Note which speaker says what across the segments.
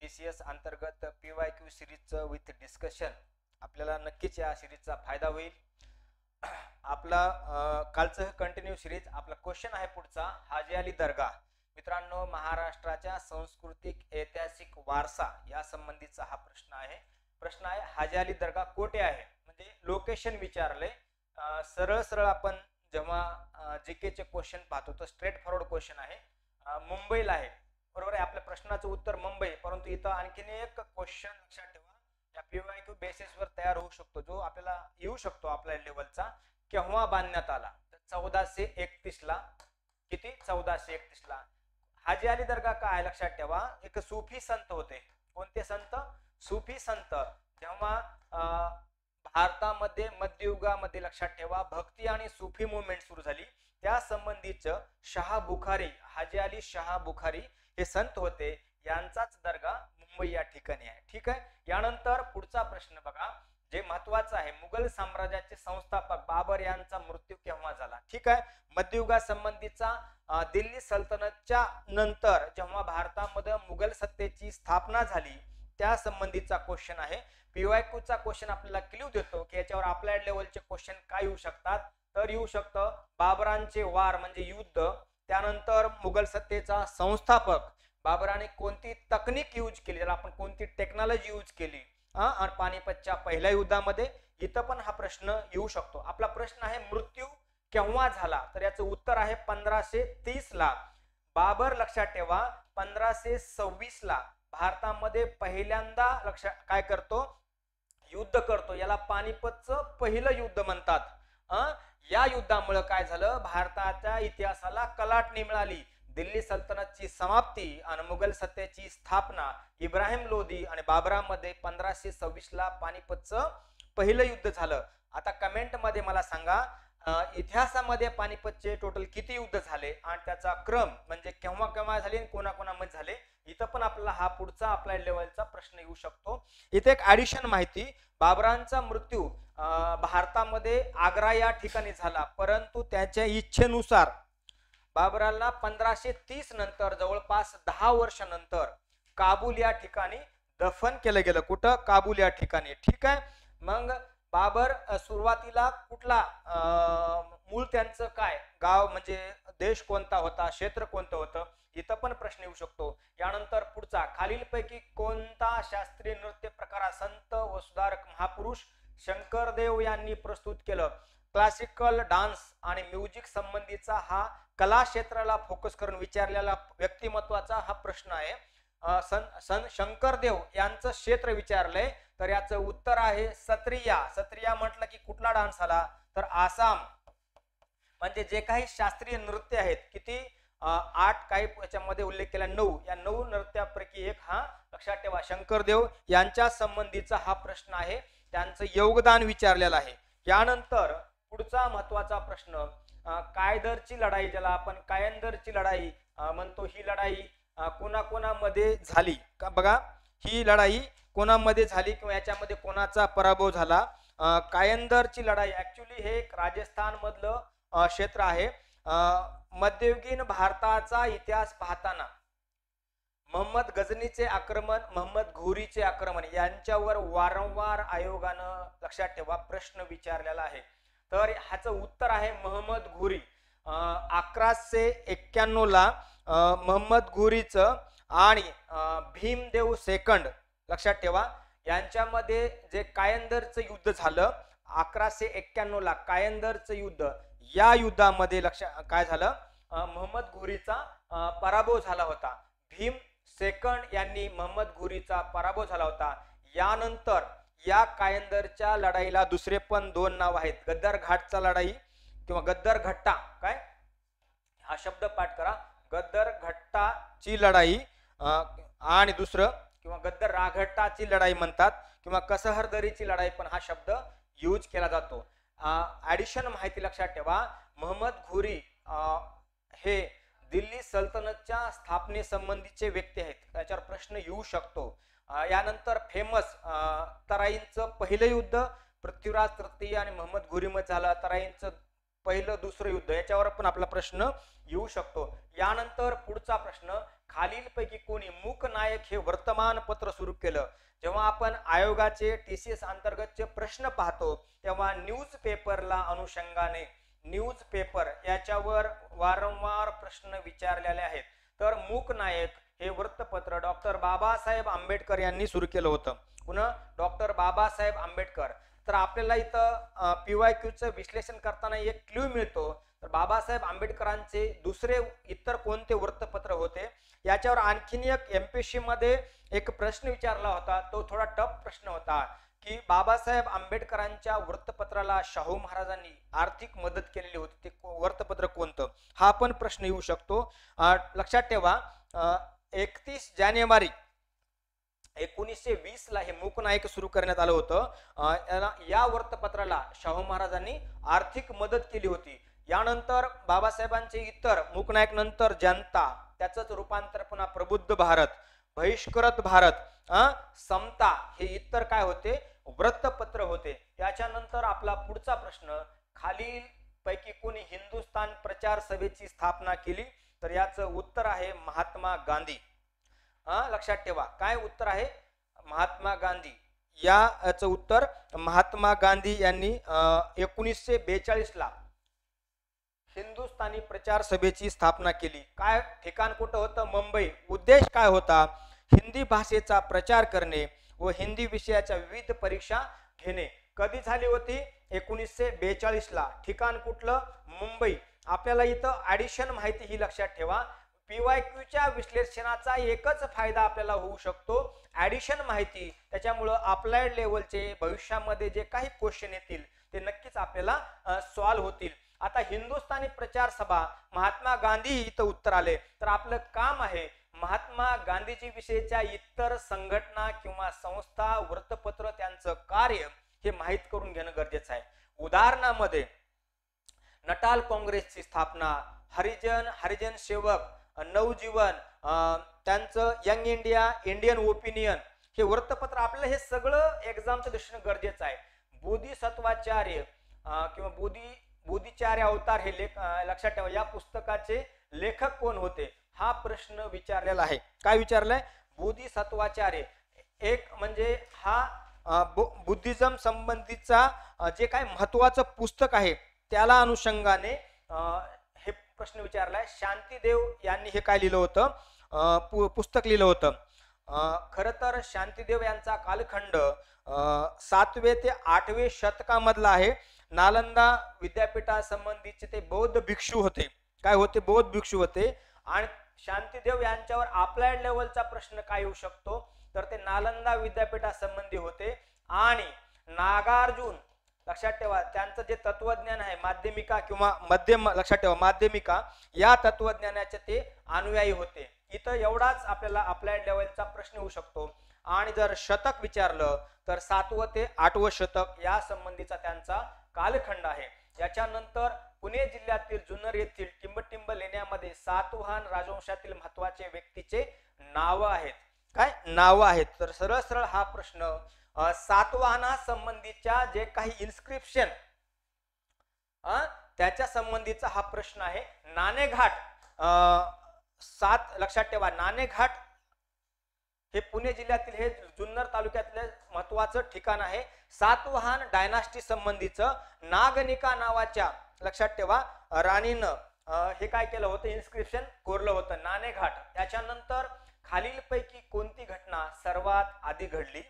Speaker 1: PCS अंतर्गत PYQ सिरीजचं with discussion आपल्याला नक्कीच या सिरीजचा फायदा होईल. आपला कालचं कंटिन्यू सिरीज आपला क्वेश्चन आहे पुढचा, हाजी अली दर्गा. मित्रांनो, महाराष्ट्राच्या सांस्कृतिक ऐतिहासिक वारसा या संबंधीचा हा प्रश्न आहे. प्रश्न आहे हाजी अली दर्गा कोठे आहे, म्हणजे लोकेशन विचारले. सरळ सरळ आपण जेव्हा जीके चे क्वेश्चन पाहतो तर स्ट्रेट फॉरवर्ड क्वेश्चन आहे. मुंबईला आहे, बरोबर आहे. आपल्या प्रश्नाचं उत्तर मुंबई, परंतु इथं आणखीन एक क्वेश्चन लक्षात ठेवा या PYQ बेसिसवर तयार होऊ शकतो, जो आपल्याला येऊ शकतो आपल्या लेवलचा. केव्हा बांधण्यात आला, तर 1431 ला. किती? 1431 ला. हाजी अली दर्गा काय आहे लक्षात ठेवा, एक सुफी संत होते. कोणते संत? सुफी संत. जेव्हा भारतामध्ये मध्ययुगामध्ये लक्षात ठेवा भक्ती आणि सुफी मुवमेंट सुरू झाली, त्या संबंधीच शाह बुखारी, हाजी अली शाह बुखारी हे संत होते. यांचाच दर्गा मुंबई या ठिकाणी आहे. ठीक आहे. यानंतर पुढचा प्रश्न बघा, जे महत्वाचं आहे. मुघल साम्राज्याचे संस्थापक बाबर यांचा मृत्यू केव्हा झाला? ठीक आहे. मध्ययुगा संबंधीचा दिल्ली सल्तनतच्या नंतर जेव्हा भारतामध्ये मुघल सत्तेची स्थापना झाली त्या संबंधीचा क्वेश्चन आहे. PYQ चा क्वेश्चन आपल्याला क्ल्यू देतो की याच्यावर आपल्या लेवलचे क्वेश्चन काय येऊ शकतात. तर येऊ शकतं बाबरांचे वार म्हणजे युद्ध, त्यानंतर मुघल सत्तेचा संस्थापक बाबराने कोणती तकनीक यूज केली, त्याला आपण कोणती टेक्नॉलॉजी यूज केली, आणि पानिपतच्या पहिल्या युद्धामध्ये. इथं पण हा प्रश्न येऊ शकतो. आपला प्रश्न आहे मृत्यू केव्हा झाला, तर याचं उत्तर आहे 1530 ला. बाबर लक्षात ठेवा 1526 ला भारतामध्ये पहिल्यांदा काय करतो, युद्ध करतो. याला पानिपतचं पहिलं युद्ध म्हणतात. या युद्धामुळे काय झालं, भारताच्या इतिहासाला कलाटणी मिळाली. दिल्ली सल्तनतची समाप्ती आणि मुघल सत्तेची स्थापना इब्राहिम लोधी आणि बाबरामध्ये 1526 ला पानिपतचं पहिलं युद्ध झालं. आता कमेंट मध्ये मला सांगा इतिहासामध्ये पानिपतचे टोटल किती युद्ध झाले आणि त्याचा क्रम म्हणजे केव्हा केव्हा झाले आणि कोणाकोणामध्ये झाले. इथं पण आपल्याला हा पुढचा आपल्या लेवलचा प्रश्न येऊ शकतो. इथे एक ऍडिशन माहिती, बाबरांचा मृत्यू भारतामध्ये आग्रा या ठिकाणी झाला, परंतु त्याच्या इच्छेनुसार बाबराला 1530 नंतर जवळपास 10 वर्षानंतर काबूल या ठिकाणी दफन केलं गेलं. कुठं? काबूल या ठिकाणी. ठीक आहे. मग बाबर सुरुवातीला कुठला मूळ त्यांचं काय गाव म्हणजे देश कोणता होता, क्षेत्र कोणतं होतं, इथं पण प्रश्न येऊ शकतो. यानंतर पुढचा, खालीलपैकी कोणता शास्त्रीय नृत्य प्रकार संत व सुधारक महापुरुष शंकरदेव यांनी प्रस्तुत केलं? क्लासिकल डान्स आणि म्युझिक संबंधीचा हा कला क्षेत्राला फोकस करून विचारलेला व्यक्तिमत्वाचा हा प्रश्न आहे. शंकरदेव यांचं क्षेत्र विचारलंय, तर याचं उत्तर आहे सत्रिया. सत्रिया म्हटलं की कुठला डान्स आला, तर आसाम. म्हणजे जे काही शास्त्रीय नृत्य आहेत, किती 8 काही याच्यामध्ये उल्लेख केला 9, या 9 नृत्यापैकी एक हा लक्षात ठेवा शंकरदेव यांच्या संबंधीचा हा प्रश्न आहे. त्यांचं योगदान विचारलेलं आहे. यानंतर पुढचा महत्वाचा प्रश्न, कायदरची लढाई, ज्याला आपण कायंदरची लढाई म्हणतो, ही लढाई कोणाकोणामध्ये झाली का? बघा, ही लढाई कोणामध्ये झाली किंवा याच्यामध्ये कोणाचा पराभव झाला? कायंदरची लढाई ऍक्च्युली हे एक राजस्थान मधलं क्षेत्र आहे. मध्ययुगीन भारताचा इतिहास पाहताना मोहम्मद गझनीचे आक्रमण, मोहम्मद घोरीचे आक्रमण यांच्यावर वारंवार आयोगानं लक्षात ठेवा प्रश्न विचारलेला आहे. तर ह्याचं उत्तर आहे मोहम्मद घोरी. 1191 ला मोहम्मद घोरीचं आणि भीमदेव सेकंड लक्षात ठेवा यांच्यामध्ये जे कायंदरचं युद्ध झालं 1191 ला, कायंदरचं युद्ध, या युद्धामध्ये काय झालं, मोहम्मद घोरीचा पराभव झाला होता. भीम सेकंड यांनी मोहम्मद घोरीचा पराभव झाला होता. यानंतर या कायंदरच्या लढाईला दुसरे पण 2 नाव आहेत, गद्दर घाटचा लढाई किंवा गद्दर घट्टा. काय हा शब्द पाठ करा, गद्दर घट्टाची लढाई, आणि दुसरं किंवा गद्दर राघट्टाची लढाई म्हणतात, किंवा कसहरदरीची लढाई पण हा शब्द यूज केला जातो. ऍडिशन माहिती लक्षात ठेवा, मोहम्मद घोरी हे दिल्ली सल्तनतच्या स्थापनेसंबंधीचे व्यक्ती आहेत, त्याच्यावर प्रश्न येऊ शकतो. यानंतर फेमस तराईंचं पहिलं युद्ध पृथ्वीराज तृतीय आणि मोहम्मद घोरी मध्ये झालं. तराईंचं पहिलं दुसरं युद्ध, याच्यावर पण आपला प्रश्न येऊ शकतो. यानंतर पुढचा प्रश्न, खालीलपैकी कोणी मूक नायक हे वर्तमानपत्र सुरू केलं? जेव्हा आपण आयोगाचे TCS अंतर्गतचे प्रश्न पाहतो तेव्हा न्यूज पेपरला अनुषंगाने न्यूज पेपर याच्यावर वारंवार प्रश्न विचारलेले आहेत. तर मूक नायक हे वृत्तपत्र डॉक्टर बाबासाहेब आंबेडकर यांनी सुरू केलं होतं. पुन्हा डॉक्टर बाबासाहेब आंबेडकर. तर आपल्याला इथं PYQचं विश्लेषण करताना एक क्ल्यू मिळतो. तर बाबासाहेब आंबेडकरांचे दुसरे इतर कोणते वृत्तपत्र होते याच्यावर आणखीन एक MPSC मध्ये एक प्रश्न विचारला होता. तो थोडा टफ प्रश्न होता की बाबासाहेब आंबेडकरांच्या वृत्तपत्राला शाहू महाराजांनी आर्थिक मदत केलेली होती, ते वृत्तपत्र कोणतं? हा पण प्रश्न येऊ शकतो. लक्षात ठेवा 31 जानेवारी 1920 ला हे मूकनायक सुरू करण्यात आलं होतं. या वृत्तपत्राला शाहू महाराजांनी आर्थिक मदत केली होती. यानंतर बाबासाहेबांचे इतर मूकनायक नंतर जनता, त्याचंच रूपांतर पुन्हा प्रबुद्ध भारत, बहिष्कृत भारत, समता हे इतर काय होते? वृत्तपत्र होते. याच्यानंतर आपला पुढचा प्रश्न, खालील पैकी कोणी हिंदुस्थान प्रचार सभेची स्थापना केली? तर याचं उत्तर आहे महात्मा गांधी. लक्षात ठेवा काय उत्तर आहे? महात्मा गांधी. याचं उत्तर महात्मा गांधी यांनी 1942 ला हिंदुस्थानी प्रचार सभेची स्थापना केली. काय ठिकाण कुठं होतं? मुंबई. उद्देश काय होता? हिंदी भाषेचा प्रचार करणे व हिंदी विषयाच्या विविध परीक्षा घेणे. कधी झाली होती? 1942 ला. ठिकाण कुठलं? मुंबई. आपल्याला इथं ऍडिशन माहिती ही लक्षात ठेवा. PYQच्या विश्लेषणाचा एकच फायदा आपल्याला होऊ शकतो, ऍडिशन माहिती. त्याच्यामुळं अप्लाइड लेवलचे भविष्यामध्ये जे काही क्वेश्चन येतील ते नक्कीच आपल्याला सॉल्व्ह होतील. आता हिंदुस्थानी प्रचार सभा, महात्मा गांधी इथं उत्तर आले. तर आपलं काम आहे महात्मा गांधीजी विषयीच्या इतर संघटना किंवा संस्था, वृत्तपत्र, त्यांचं कार्य हे माहित करून घेणं गरजेचं आहे. उदाहरणामध्ये नटाल काँग्रेसची स्थापना, हरिजन सेवक, नवजीवन, त्यांचं यंग इंडिया, इंडियन ओपिनियन हे वृत्तपत्र. आपल्याला हे सगळं एक्झामच्या दृष्टीने गरजेचं आहे. बोधिसत्वाचार्य किंवा बोधिचार्य अवतार हे लक्षात ठेवा. या पुस्तकाचे लेखक कोण होते? हा प्रश्न विचारलेला आहे. काय विचारलंय? बोधिसत्वाचार्य. एक म्हणजे हा बुद्धिझम संबंधीचा जे काय महत्वाचं पुस्तक आहे त्याला अनुषंगाने हे प्रश्न विचारलाय. शांतीदेव यांनी हे काय लिहिलं होतं? पुस्तक लिहिलं होतं. खर तर शांतीदेव यांचा कालखंड 7वे ते 8वे शतकामधला आहे. नालंदा विद्यापीठासंबंधीचे ते बौद्ध भिक्षू होते. काय होते? बौद्ध भिक्षू होते. आणि शांतीदेव यांच्यावर अप्लाइड लेवलचा प्रश्न काय येऊ शकतो? तर ते नालंदा विद्यापीठासंबंधी होते. आणि नागार्जुन, लक्षात ठेवा, त्यांचं जे तत्वज्ञान आहे माध्यमिका किंवा मध्यम, लक्षात ठेवा माध्यमिका, या तत्वज्ञानाचे ते अनुयायी होते. इथं एवढाच आपल्याला अप्लाइड लेवलचा प्रश्न होऊ शकतो. आणि जर शतक विचारलं तर 7वं ते 8वं शतक या संबंधीचा त्यांचा कालखंड आहे. याच्यानंतर पुणे जिल्ह्यातील जुन्नर येथील टिंबटिंब लेण्यामध्ये सातवाहन राजवंशातील महत्वाचे व्यक्तीचे नाव आहेत. काय नाव आहेत? तर सरळ सरळ हा प्रश्न सातवाहना संबंधीच्या जे काही इन्स्क्रिप्शन त्याच्या संबंधीचा हा प्रश्न आहे. नाणेघाट 7, लक्षात ठेवा नाणेघाट हे पुणे जिल्ह्यातील हे जुन्नर तालुक्यातले महत्वाचं ठिकाण आहे. सातवाहन डायनास्टी संबंधीचं नागनिका नावाच्या, लक्षात ठेवा, राणीनं हे काय केलं होतं? इन्स्क्रिप्शन कोरलं होतं नाणेघाट. त्याच्यानंतर खालीलपैकी कोणती घटना सर्वात आधी घडली?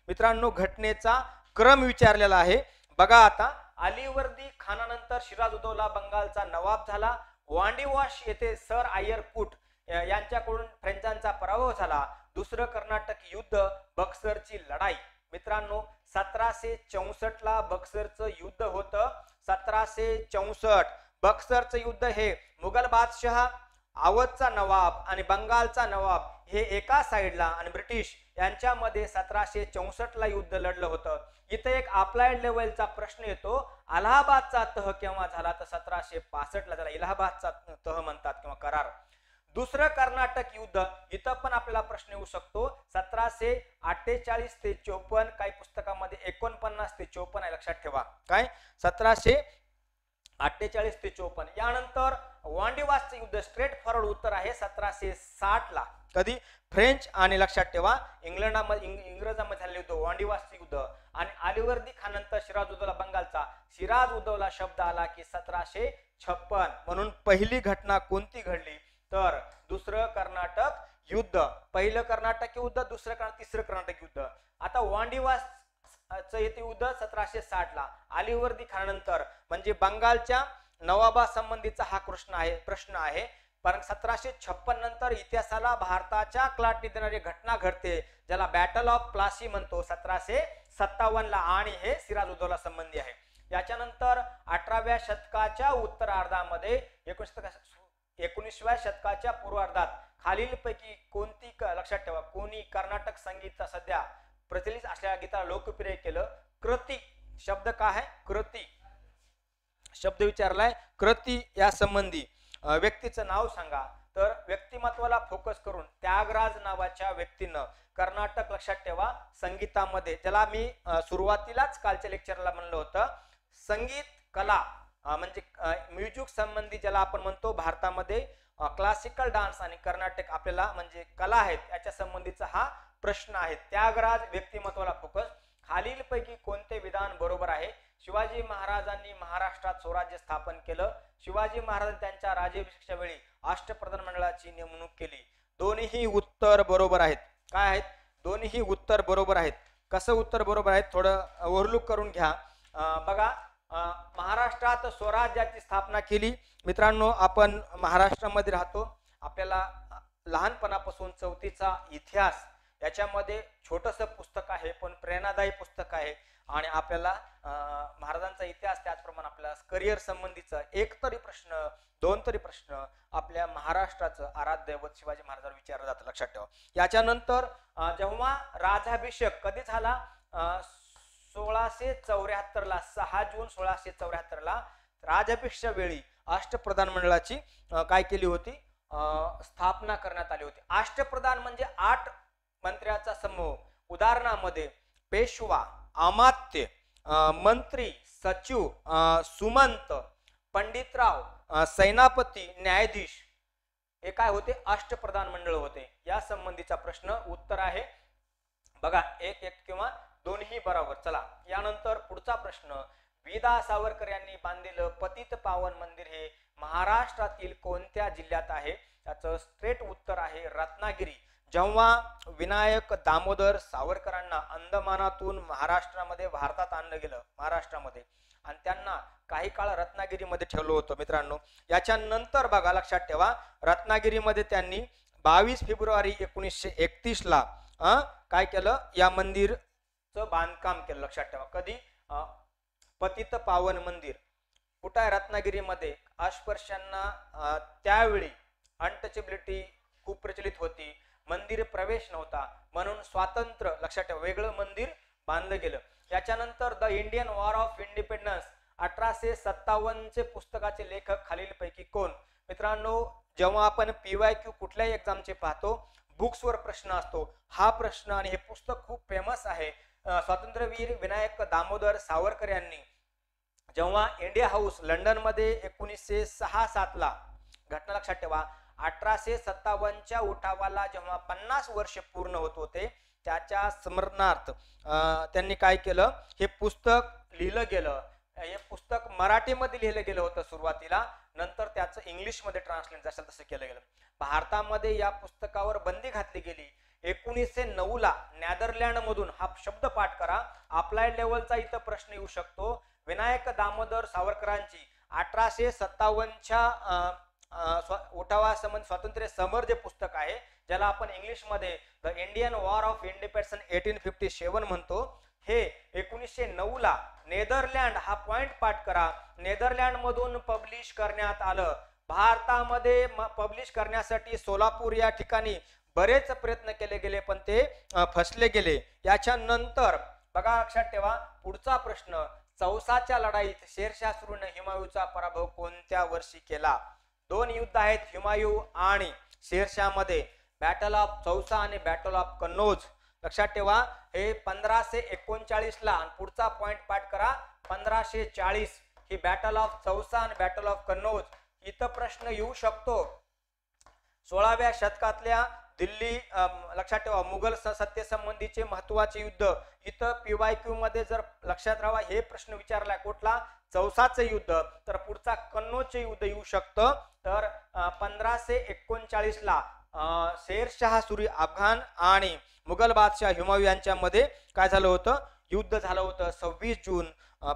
Speaker 1: मित्रांनो घटनेचा क्रम विचारलेला आहे. बघा आता, अलीवर्दी खानानंतर सिराजुद्दौला बंगालचा नवाब झाला. वांडीवाश येथे सर आयरकूट यांच्याकडून फ्रेंचांचा पराभव झाला. दुसरं कर्नाटक युद्ध, बक्सरची लढाई. मित्रांनो 1764 ला बक्सरचं युद्ध होतं. 1764 बक्सरचं युद्ध हे मुघल बादशाह, अवधचा नवाब आणि बंगालचा नवाब हे एका साइडला आणि ब्रिटिश यांच्यामध्ये 1764 ला युद्ध लढलं होतं. इथे एक अप्लाइड लेवलचा प्रश्न येतो, अलाहाबादचा तह केव्हा झाला? तर 1765 ला झाला. इलाहाबादचा तह म्हणतात किंवा करार. दुसरं कर्नाटक युद्ध, इथं पण आपल्याला प्रश्न येऊ शकतो. 1748 ते 54, काही पुस्तकामध्ये 49 ते 54 आहे, लक्षात ठेवा. काय 1748 48 ते 54. यानंतर वांडिवासचे युद्ध स्ट्रेट फॉरवर्ड उत्तर आहे 1760 ला. कधी? फ्रेंच आणि लक्षात ठेवा इंग्रजांमध्ये झालेले युद्ध वांडिवासचे युद्ध. आणि अलीवर्दी खानंतर सिराजउद्दौला बंगालचा. सिराजउद्दौला शब्द आला की 1756. म्हणून पहिली घटना कोणती घडली तर दुसरं कर्नाटक युद्ध. पहिलं कर्नाटक युद्ध, दुसरं तिसरं कर्नाटक युद्ध. आता वांडिवास येथे युद्ध 1760 ला. अलीवर्दी खानानंतर म्हणजे बंगालच्या नवाबा संबंधीचा हा प्रश्न आहे. पण 1756 नंतर इतिहासाला भारताच्या क्लाटणी देणारी घटना घडते ज्याला बॅटल ऑफ प्लासी म्हणतो 1757 ला. आणि हे सिराजउद्दौला संबंधी आहे. याच्यानंतर 18व्या शतकाच्या उत्तरार्धामध्ये 19व्या शतकाच्या पूर्वार्धात खालीलपैकी कोणती लक्षात ठेवा कोणी कर्नाटक संगीत सध्या प्रचलित असलेल्या गीताला लोकप्रिय केलं? कृती शब्द काय आहे? कृती शब्द विचारलाय. कृती या संबंधी व्यक्तीचं नाव सांगा. तर व्यक्तिमत्वाला फोकस करून त्यागराज नावाच्या व्यक्तीनं कर्नाटक लक्षात ठेवा संगीतामध्ये ज्याला मी सुरुवातीलाच कालच्या लेक्चरला म्हणलं होतं संगीत कला म्हणजे म्युझिक संबंधी ज्याला आपण म्हणतो भारतामध्ये क्लासिकल डान्स आणि कर्नाटक आपल्याला म्हणजे कला आहेत याच्या संबंधीचा हा प्रश्न आहे. त्यागराज व्यक्तिमत्वाला फोकस. खालीलपैकी कोणते विधान बरोबर आहे? शिवाजी महाराजांनी महाराष्ट्रात स्वराज्य स्थापन केलं. शिवाजी महाराजांनी त्यांच्या राज्याभिषेकाच्या वेळी अष्टप्रधान मंडळाची नेमणूक केली. दोन्ही उत्तर बरोबर आहेत. काय आहेत? दोन्ही उत्तर बरोबर आहेत. कसं उत्तर बरोबर आहेत थोडं ओव्हरलुक करून घ्या. बघा महाराष्ट्रात स्वराज्याची स्थापना केली. मित्रांनो आपण महाराष्ट्रामध्ये राहतो. आपल्याला लहानपणापासून चौथीचा इतिहास याच्यामध्ये छोटंसं पुस्तक आहे पण प्रेरणादायी पुस्तक आहे. आणि आपल्याला महाराजांचा इतिहास त्याचप्रमाणे आपल्याला करिअर संबंधीचा एक तरी प्रश्न दोन तरी प्रश्न आपल्या महाराष्ट्राचं आराध्य दैवत शिवाजी महाराजांवर विचारलं जातं. लक्षात ठेवा. याच्यानंतर जेव्हा राजाभिषेक कधी झाला 1674 ला 6 जून 1674 ला राजाभिषेकाच्या वेळी अष्टप्रधान मंडळाची काय केली होती स्थापना करण्यात आली होती. अष्टप्रधान म्हणजे 8 मंत्र्याचा समूह. उदाहरणामध्ये पेशवा, अमात्य, मंत्री, सचिव, सुमंत, पंडितराव, सेनापती, न्यायाधीश हे काय होते? अष्टप्रधान मंडळ होते. या संबंधीचा प्रश्न उत्तर आहे बघा एक किंवा दोन्ही बरोबर. चला यानंतर पुढचा प्रश्न. विदा सावरकर यांनी बांधलेलं पतित पावन मंदिर हे महाराष्ट्रातील कोणत्या जिल्ह्यात आहे? त्याचं स्ट्रेट उत्तर आहे रत्नागिरी. जेव्हा विनायक दामोदर सावरकरांना अंदमानातून महाराष्ट्रामध्ये भारतात आणलं गेलं महाराष्ट्रामध्ये आणि त्यांना काही काळ रत्नागिरीमध्ये ठेवलं होतं मित्रांनो. याच्यानंतर बघा लक्षात ठेवा रत्नागिरीमध्ये त्यांनी 22 फेब्रुवारी 1931 ला काय केलं? या मंदिरचं बांधकाम केलं. लक्षात ठेवा. कधी? पतित पावन मंदिर कुठं आहे? रत्नागिरीमध्ये. अस्पृश्यांना त्यावेळी अनटचेबिलिटी खूप प्रचलित होती. मंदिर प्रवेश नव्हता म्हणून स्वातंत्र्य लक्षात ठेवा वेगळं मंदिर बांधलं गेलं. याच्यानंतर the Indian war of independence 1857 चे पुस्तकाचे लेखक खालीलपैकी कोण? मित्रांनो जेव्हा आपण PYQ कुठल्याही एक्झामचे पाहतो बुक्सवर प्रश्न असतो. हा प्रश्न आणि हे पुस्तक खूप फेमस आहे. स्वातंत्र्यवीर विनायक दामोदर सावरकर यांनी जेव्हा इंडिया हाऊस लंडन मध्ये 1906-07 ला घटना लक्षात ठेवा 1857च्या उठावाला जेव्हा 50 वर्ष पूर्ण होत होते त्याच्या स्मरणार्थ त्यांनी काय केलं? हे पुस्तक लिहिलं गेलं. हे पुस्तक मराठीमध्ये लिहिलं गेलं होतं सुरुवातीला. नंतर त्याचं इंग्लिश मध्ये ट्रान्सलेट जसं तसं केलं गेलं. भारतामध्ये या पुस्तकावर बंदी घातली गेली. 1909 ला नेदरलँड मधून हा शब्द पाठ करा. अप्लाइड लेवलचा इथं प्रश्न येऊ शकतो. विनायक दामोदर सावरकरांची 1857च्या उठावासंबंधी स्वातंत्र्य समर जे पुस्तक आहे ज्याला आपण इंग्लिश मध्ये the Indian war of independence 1857 म्हणतो. हे 1909 ला नेदरलँड हा पॉइंट पाठ करा. नेदरलँड मधून पब्लिश करण्यात आलं. भारतामध्ये पब्लिश करण्यासाठी सोलापूर या ठिकाणी बरेच प्रयत्न केले गेले पण ते फसले गेले. याच्यानंतर बघा लक्षात ठेवा पुढचा प्रश्न. चौसाच्या लढाईत शेरशाह सुरूने हुमायूचा पराभव कोणत्या वर्षी केला? 2 युद्ध आहेत हुमायूं आणि शेरशाह मध्ये. बॅटल ऑफ चौसा आणि बॅटल ऑफ कन्नौज. लक्षात ठेवा हे 1539 ला. पुढचा पॉइंट पाठ करा 1540. ही बॅटल ऑफ चौसा आणि बॅटल ऑफ कन्नौज इथं प्रश्न येऊ शकतो. 16व्या शतकातल्या दिल्ली लक्षात ठेवा मुघल सत्तेसंबंधीचे महत्वाचे युद्ध इथं PYQ मध्ये जर लक्षात राहावा हे प्रश्न विचारलाय कुठला चौसाचं युद्ध तर पुढचा कन्नौजचे युद्ध येऊ शकतं. तर 1539 ला शेरशाह सुरी अफगाण आणि मुघल बादशाह हुमायूं यांच्यामध्ये काय झालं होतं युद्ध झालं होतं 26 जून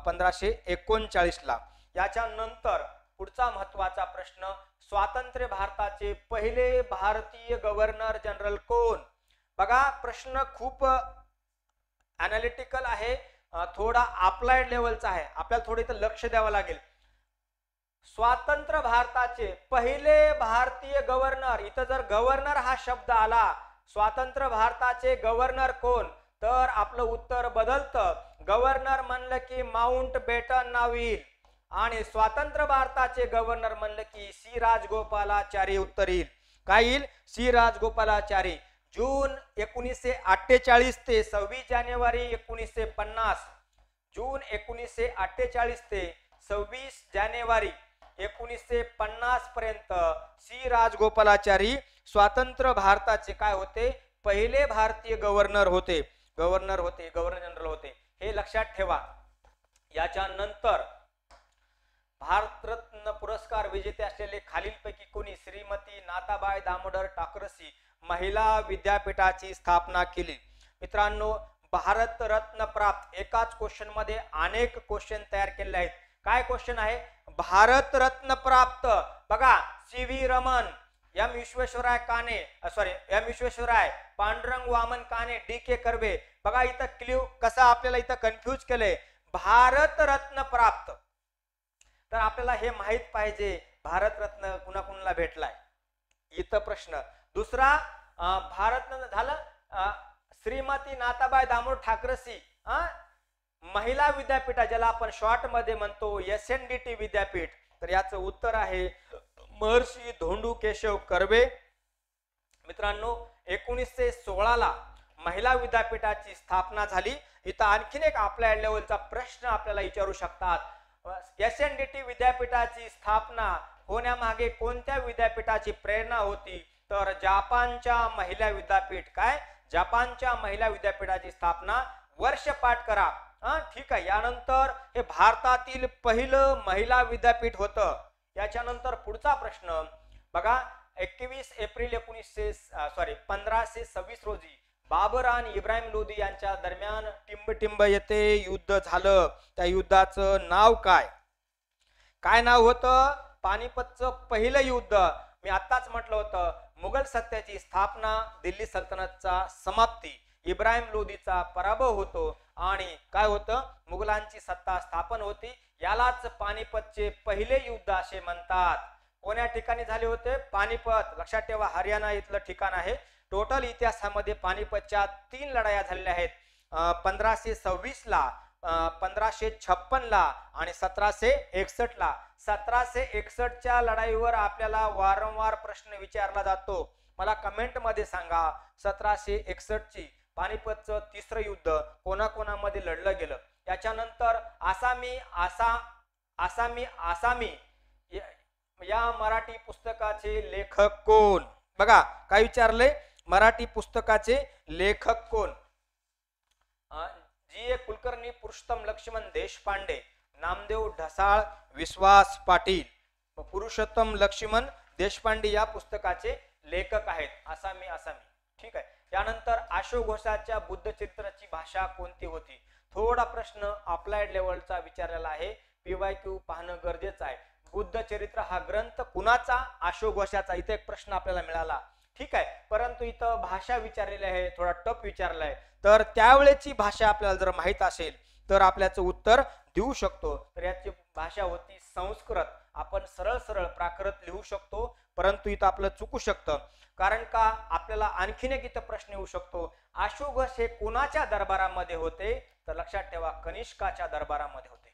Speaker 1: 1539 ला. याच्यानंतर पुढचा महत्वाचा प्रश्न स्वातंत्र्य भारताचे पहिले भारतीय गव्हर्नर जनरल कोण. बघा प्रश्न खूप अनालिटिकल आहे, थोडा अप्लाइड लेवलचा आहे, आपल्याला थोडं इथं लक्ष द्यावं लागेल. स्वातंत्र्य भारताचे पहिले भारतीय गव्हर्नर इथं जर गव्हर्नर हा शब्द आला स्वातंत्र्य भारताचे गव्हर्नर कोण तर आपलं उत्तर बदलतं. गव्हर्नर म्हणलं की माउंट बेटन नाव येईल आणि स्वातंत्र्य भारताचे गव्हर्नर म्हणलं की सी राजगोपालाचारी उत्तर येईल. काय येईल सी राजगोपालाचारी. जून 1948 ते 26 जानेवारी 1950 जून 1948 ते 26 जानेवारी 1950 पर्यंत सी राजगोपालाचारी स्वातंत्र्य भारताचे काय होते पहिले भारतीय गव्हर्नर जनरल होते. हे लक्षात ठेवा. याच्यानंतर भारतरत्न पुरस्कार विजेते असलेले खालीलपैकी कोणी श्रीमती नाथाबाई दामोदर टाकरसी महिला विद्यापीठाची स्थापना केली. मित्रांनो भारतरत्न प्राप्त एकाच क्वेश्चन मध्ये अनेक क्वेश्चन तयार केले आहेत. काय क्वेश्चन आहे भारतरत्न प्राप्त बघा CV रमन एम विश्वेश्वराय काने एम विश्वेश्वराय पांडुरंग वामन काने DK कर्वे. बघा इथं क्ल्यू कसा आपल्याला इथं कन्फ्यूज केलंय भारतरत्न प्राप्त तर आपल्याला हे माहित पाहिजे भारतरत्न कुणाकुणाला भेटलाय इथं प्रश्न. दुसरा भारतरत्न झालं श्रीमती नाथाबाई दामोदर ठाकरसी महिला विद्यापीठ ज्याला आपण शॉर्ट मध्ये म्हणतो SNDT विद्यापीठ तर याचं उत्तर आहे महर्षी धोंडू केशव कर्वे. मित्रांनो 1916 ला महिला विद्यापीठाची स्थापना झाली. इथं आणखीन एक आपल्या लेवलचा प्रश्न आपल्याला विचारू शकतात. SNDT विद्यापीठाची स्थापना होण्यामागे कोणत्या विद्यापीठाची प्रेरणा होती तर जपानच्या महिला विद्यापीठ. काय जपानच्या महिला विद्यापीठाची स्थापना वर्ष पाठ करा. ठीक आहे. यानंतर हे भारतातील पहिलं महिला विद्यापीठ होतं. याच्यानंतर पुढचा प्रश्न बघा 21 एप्रिल 1526 रोजी बाबर आणि इब्राहिम लोदी यांच्या दरम्यान टिंबटिंब येथे युद्ध झालं. त्या युद्धाचं नाव काय काय नाव होतं पानिपतचं पहिलं युद्ध. मी आताच म्हटलं होतं मुघल सत्तेची स्थापना दिल्ली सल्तनतचा समाप्ती इब्राहिम लोदीचा पराभव होतो आणि काय होतं मुघलांची सत्ता स्थापन होती. यालाच पानिपतचे पहिले युद्ध असे म्हणतात. कोण्या ठिकाणी झाले होते पानिपत. लक्षात ठेवा हरियाणा इथलं ठिकाण आहे. टोटल इतिहासामध्ये पानिपतच्या 3 लढाया झालेल्या आहेत. 1526 ला 1556 ला आणि 1761 ला. 1761च्या लढाईवर आपल्याला वारंवार प्रश्न विचारला जातो. मला कमेंट मध्ये सांगा 1761 ची पानिपतचं तिसरं युद्ध कोणाकोणामध्ये लढलं गेलं. याच्यानंतर आसामी या मराठी पुस्तकाचे लेखक कोण. बघा काय विचारले मराठी पुस्तकाचे लेखक कोण. GA कुलकर्णी पुरुषोत्तम लक्ष्मण देशपांडे नामदेव ढसाळ विश्वास पाटील. पुरुषोत्तम लक्ष्मण देशपांडे या पुस्तकाचे लेखक आहेत. आसामी. ठीक आहे. यानंतर अशोक घोषाच्या बुद्ध चरित्राची भाषा कोणती होती. थोडा प्रश्न अप्लाइड लेवलचा विचारलेला आहे. PYQ पाहणं गरजेचं आहे. बुद्ध चरित्र हा ग्रंथ कुणाचा अशोक घोषाचा. इथे एक प्रश्न आपल्याला मिळाला. ठीक आहे. परंतु इथं भाषा विचारलेली आहे थोडा टफ विचारलाय तर त्यावेळेची भाषा आपल्याला जर माहित असेल तर आपल्याचं उत्तर देऊ शकतो. तर याची भाषा होती संस्कृत. आपण सरळ सरळ प्राकृत लिहू शकतो परंतु इथं आपलं चुकू शकतं. कारण का आपल्याला आणखीन एक इथं प्रश्न येऊ शकतो अशोक घोष हे कोणाच्या दरबारामध्ये होते तर लक्षात ठेवा कनिष्काच्या दरबारामध्ये होते.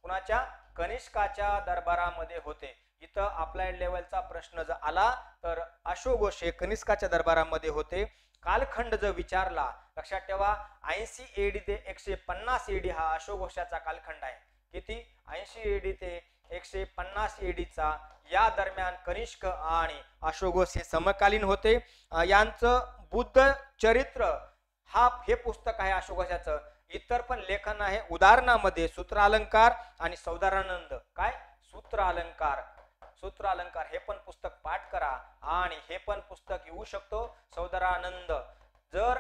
Speaker 1: कुणाच्या कनिष्काच्या दरबारामध्ये होते. इथं अप्लाइड लेवलचा प्रश्न जर आला तर अशोक घोष हे कनिष्काच्या दरबारामध्ये होते. कालखंड जर विचारला लक्षात ठेवा 80 AD ते 150 AD हा अशोक घोषाचा कालखंड आहे. किती 80 एडी ते 150 एडीचा या दरम्यान कनिष्क आणि अशोघोष हे समकालीन होते. यांचं बुद्ध चरित्र हे पुस्तक आहे अशोघोषाचं. इतर पण लेखन आहे, उदाहरणामध्ये सूत्रालंकार आणि सौदारानंद. काय सूत्रालंकार हे पण पुस्तक पाठ करा आणि हे पण पुस्तक येऊ शकतो सौदारानंद. जर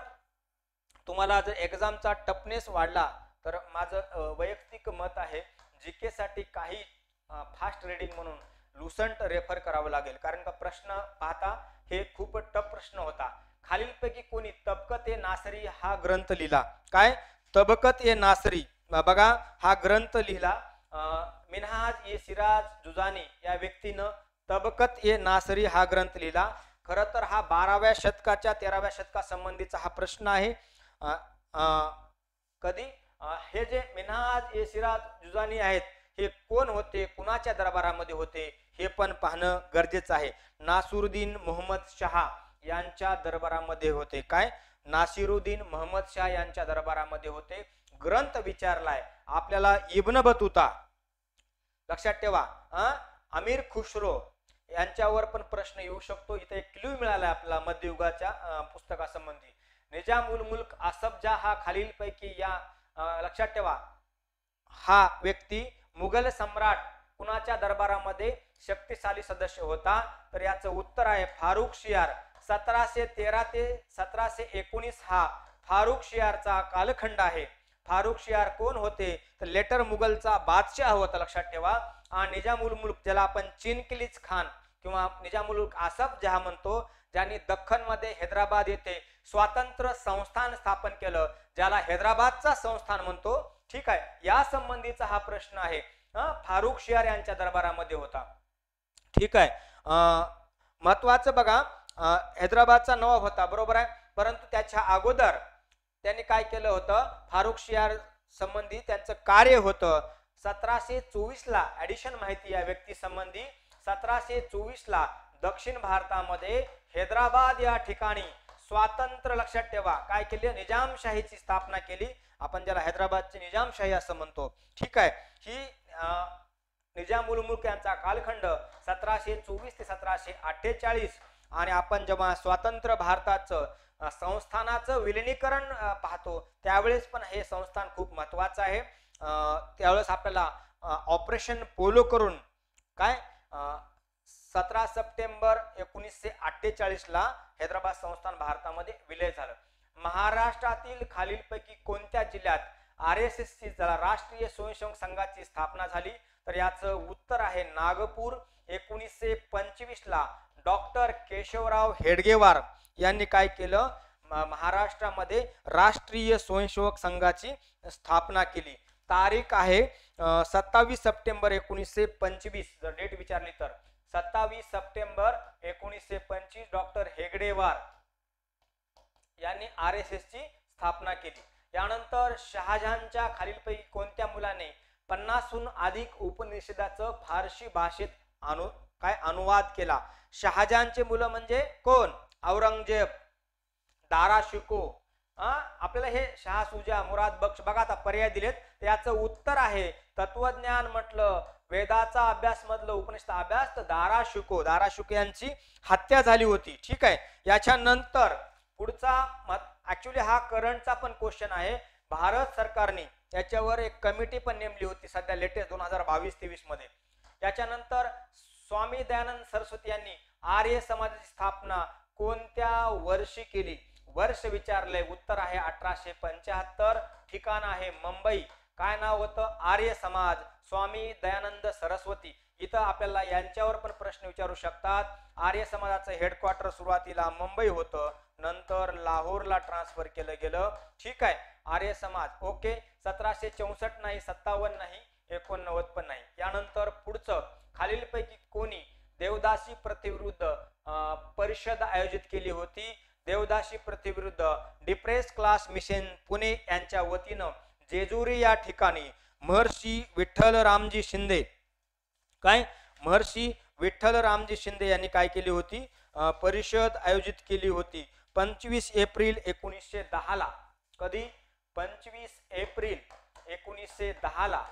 Speaker 1: तुम्हाला जर एक्झामचा टफनेस वाढला तर माझं वैयक्तिक मत आहे जीके साठी काही फास्ट रीडिंग म्हणून लुसंट रेफर करावं लागेल, कारण का प्रश्न पाहता हे खूप टफ प्रश्न होता. खालीलपैकी कोणी तबकत ए नासरी हा ग्रंथ लिहिला? काय तबकत ए नासरी बघा हा ग्रंथ लिहिला मिनहाज ए सिराज जुजानी या व्यक्तीनं तबकत ए नासरी हा ग्रंथ लिहिला. खरं तर हा 12व्या शतकाच्या 13व्या शतका संबंधीचा हा प्रश्न आहे. कधी हे जे मिनहाज ए सिराज जुजानी आहेत हे कोण होते, कुणाच्या दरबारामध्ये होते हे पण पाहणं गरजेचं आहे. नासिरुद्दीन मोहम्मद शहा यांच्या दरबारामध्ये होते. काय नासिरुद्दीन मोहम्मद शाह यांच्या दरबारामध्ये होते. ग्रंथ विचारलाय आपल्याला इब्न बतूता, लक्षात ठेवा. अमीर खुसरो यांच्यावर पण प्रश्न येऊ शकतो. इथे एक क्ल्यू मिळाला आपल्याला मध्ययुगाच्या पुस्तकासंबंधी. निजाम उल मुल्क आसफ जहा हा खालीलपैकी या लक्षात ठेवा हा व्यक्ती मुघल सम्राट कुणाच्या दरबारामध्ये शक्तिशाली सदस्य होता? तर याचं उत्तर आहे फारुख शियार. 1713 ते 1719 हा फारुख शियारचा कालखंड आहे. फारुख शियार कोण होते? तर लेटर मुघलचा बादशाह होता, लक्षात ठेवा. आणि निजामुल मुल्क ज्याला आपण चिनकिलीज खान किंवा निजामुल मुल्क आसफ जहा म्हणतो, ज्यांनी दख्खन मध्ये हैदराबाद येथे स्वातंत्र्य संस्थान स्थापन केलं, ज्याला हैदराबादचा संस्थान म्हणतो. ठीक आहे, या संबंधीचा हा प्रश्न आहे. फारुख शियार यांच्या दरबारामध्ये होता. ठीक आहे, महत्वाचं बघा हैदराबादचा नवाब होता, बरोबर आहे. परंतु त्याच्या अगोदर त्यांनी काय केलं होतं? फारुख शियार संबंधी त्यांचं कार्य होतं. 1724 ला ऍडिशन माहिती या व्यक्ती संबंधी 1724 ला दक्षिण भारतामध्ये हैदराबाद या ठिकाणी स्वातंत्र्य, लक्षात ठेवा, काय केले? निजामशाहीची स्थापना केली. आपण ज्याला हैदराबादची निजामशाही असं म्हणतो. ठीक आहे, ही निजामुल मुल्क यांचा कालखंड 1724 ते 1748. आणि आपण जेव्हा स्वतंत्र भारताचं संस्थानाचं विलिनीकरण पाहतो त्यावेळेस पण हे संस्थान खूप महत्वाचं आहे. त्यावेळेस आपल्याला ऑपरेशन पोलो करून काय 17 सप्टेंबर 1948 ला हैदराबाद संस्थान भारतामध्ये विलय झालं. महाराष्ट्रातील खालीलपैकी कोणत्या जिल्ह्यात RSS ची राष्ट्रीय स्वयंसेवक संघाची स्थापना झाली? तर याचं उत्तर आहे नागपूर. 1925 ला डॉक्टर केशवराव हेडगेवार यांनी काय केलं? महाराष्ट्रामध्ये राष्ट्रीय स्वयंसेवक संघाची स्थापना केली. तारीख आहे 27 सप्टेंबर 1925. जर डेट विचारली तर 27 सप्टेंबर 1925 डॉक्टर हेगडेवार यांनी RSS ची स्थापना केली. यानंतर शहाजहानच्या खालीलपैकी कोणत्या मुलाने 50हून अधिक उपनिषदाचं फारसी भाषेत अनुवाद केला? शहाजहानचे मुलं म्हणजे कोण? औरंगजेब, दारा शिको. आपल्याला हे शाह सुजा, मुराद बख्श बघा आता पर्याय दिलेत. याचं उत्तर आहे तत्वज्ञान म्हटलं, वेदाचा अभ्यास मधलं उपनिषद अभ्यास तर दारा शिको यांची हत्या झाली होती. ठीक आहे, याच्यानंतर पुढचा ऍक्च्युली हा करंटचा पण क्वेश्चन आहे. भारत सरकारने याच्यावर एक कमिटी पण नेमली होती सध्या लेटेस्ट 2022-23 मध्ये. याच्यानंतर स्वामी दयानंद सरस्वती यांनी आर्य समाजाची स्थापना कोणत्या वर्षी केली? वर्ष विचारलंय, उत्तर आहे 1875. ठिकाण आहे मुंबई. काय नाव होतं? आर्य समाज, स्वामी दयानंद सरस्वती. इथं आपल्याला यांच्यावर पण प्रश्न विचारू शकतात. आर्य समाजाचं हेडक्वार्टर सुरुवातीला मुंबई होतं, नंतर लाहोरला ट्रान्सफर केलं गेलं. ठीक आहे, आर्य समाज. ओके, 1764 नाही, 57 नाही, 89 पण नाही. यानंतर पुढचं खालीलपैकी कोणी देवदासी प्रथेविरुद्ध परिषद आयोजित केली होती? देवदासी प्रथेविरुद्ध डिप्रेस क्लास मिशन पुणे यांच्या वतीनं जेजुरी या ठिकाणी महर्षी विठ्ठलरामजी शिंदे महर्षी विठ्ठलरामजी शिंदे यांनी काय केली होती? परिषद आयोजित केली होती 25 एप्रिल 1910 ला. कधी? 25 एप्रिल 1910 ला.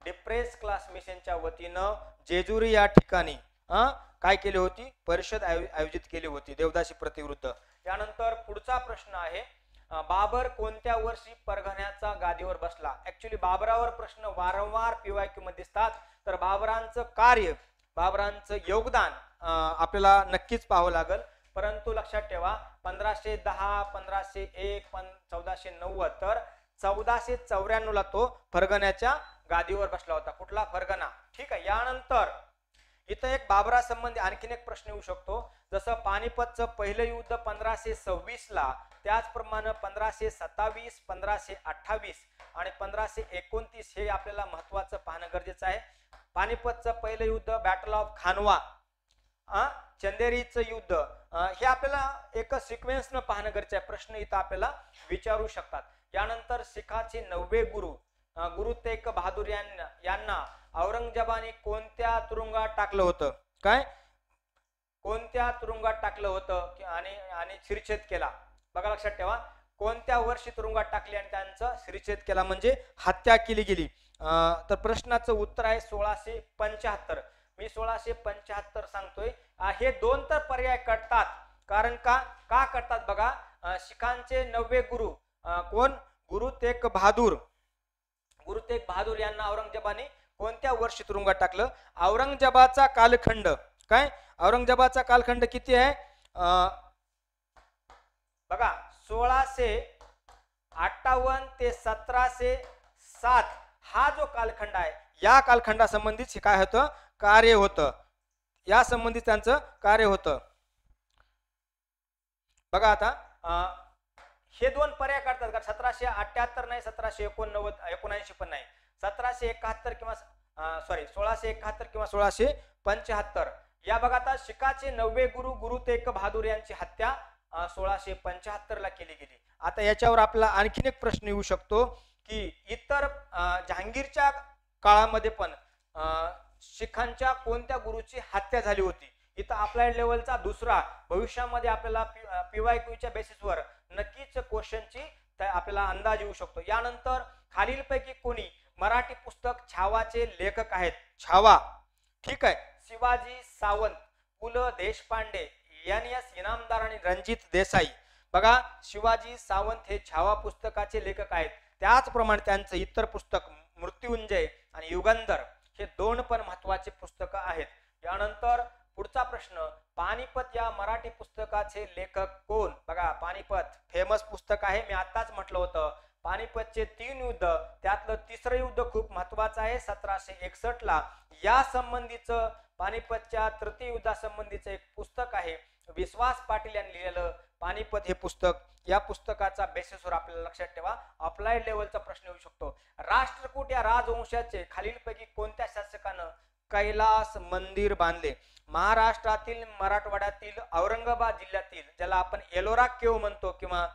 Speaker 1: डिप्रेस क्लास मिशनच्या वतीनं जेजुरी या ठिकाणी काय केली होती, परिषद आयोजित केली होती देवदासी प्रतिविरुद्ध. त्यानंतर पुढचा प्रश्न आहे, बाबर कोणत्या वर्षी परगण्याचा गादीवर बसला. ऍक्च्युली बाबरावर प्रश्न वारंवार PYQ मध्ये दिसतात, तर बाबरांचं कार्य, बाबरांचं योगदान आपल्याला नक्कीच पाहावं लागेल. परंतु लक्षात ठेवा 1510, 1501, 1490, तर 1494 ला तो फरगण्याच्या गादीवर बसला होता. कुठला? फरगना. ठीक आहे. यानंतर इथं एक बाबरा संबंधी आणखीन एक प्रश्न येऊ शकतो. जसं पानिपतचं पहिलं युद्ध 1526 ला, त्याचप्रमाणे 1527, 1528 आणि 1529 हे आपल्याला महत्वाचं पाहणं गरजेचं आहे. पानिपतचं पहिलं युद्ध, बॅटल ऑफ खानवा, चंदेरीचं युद्ध, हे आपल्याला एक सिक्वेन्सनं पाहणं गरजेचं आहे. प्रश्न इथं आपल्याला विचारू शकतात. यानंतर शिखाचे 9वे गुरु गुरु तेग बहादूर यांना औरंगजेबाने कोणत्या तुरुंगात टाकलं होतं? काय? कोणत्या तुरुंगात टाकलं होतं आणि शिरछेद केला? बघा लक्षात ठेवा, कोणत्या वर्षी तुरुंगात टाकले आणि त्यांचं शिरछेद केला म्हणजे हत्या केली गेली. तर प्रश्नाचं उत्तर आहे 1675. मी 1675 सांगतोय. हे दोन तर पर्याय कटतात. कारण का करतात बघा, शिखांचे 9वे गुरु कोण? गुरु तेग बहादूर. गुरु तेग बहादूर यांना औरंगजेबाने कोणत्या वर्षी तुरुंगात टाकलं? औरंगजेबाचा कालखंड काय? औरंगजेबाचा कालखंड किती आहे? बघा 1658 ते 1707 हा जो कालखंड आहे, या कालखंडासंबंधित काय होतं? कार्य होतं. या संबंधित त्यांचं कार्य होतं. बघा आता हे दोन पर्याय काढतात का? 1778 नाही, 1779 पण नाही, 1771 किंवा 1671 किंवा 1675. या बघा आता शिखाचे 9वे गुरु गुरु तेग बहादूर यांची हत्या 1675 ला केली गेली. आता याच्यावर आपला आणखीन एक प्रश्न येऊ शकतो की इतर जहांगीरच्या काळामध्ये पण शिखांच्या कोणत्या गुरुची हत्या झाली होती? इथं अप्लाइड लेवलचा दुसरा, भविष्यामध्ये आपल्याला PYQच्या बेसिसवर नक्कीच क्वेश्चनची आपल्याला अंदाज येऊ शकतो. यानंतर खालीलपैकी कोणी मराठी पुस्तक छावाचे लेखक आहेत? छावा, ठीक आहे, शिवाजी सावंत, पु ल देशपांडे, NS इनामदार आणि रणजित देसाई. बघा शिवाजी सावंत हे छावा पुस्तकाचे लेखक आहेत. त्याचप्रमाणे त्यांचं इतर पुस्तक मृत्युंजय आणि युगंधर हे दोन पण महत्वाचे पुस्तकं आहेत. यानंतर पुढचा प्रश्न, पानिपत या मराठी पुस्तकाचे लेखक कोण? बघा पानिपत फेमस पुस्तक आहे. मी आताच म्हटलं होतं पानिपतचे 3 युद्ध, त्यातलं तिसरं युद्ध खूप महत्वाचं आहे 1761 ला. या संबंधीचं पानिपतच्या तृतीय युद्धासंबंधीचं एक पुस्तक आहे, विश्वास पाटील यांनी लिहिलेलं पानिपत हे पुस्तक. या पुस्तकाचा बेसिसवर आपल्याला लक्षात ठेवा अप्लाइड लेवलचा प्रश्न येऊ शकतो. राष्ट्रकूट या राजवंशाचे खालीलपैकी कोणत्या शासकानं कैलास मंदिर बांधले? महाराष्ट्रातील मराठवाड्यातील औरंगाबाद जिल्ह्यातील, ज्याला आपण एलोरा केव म्हणतो किंवा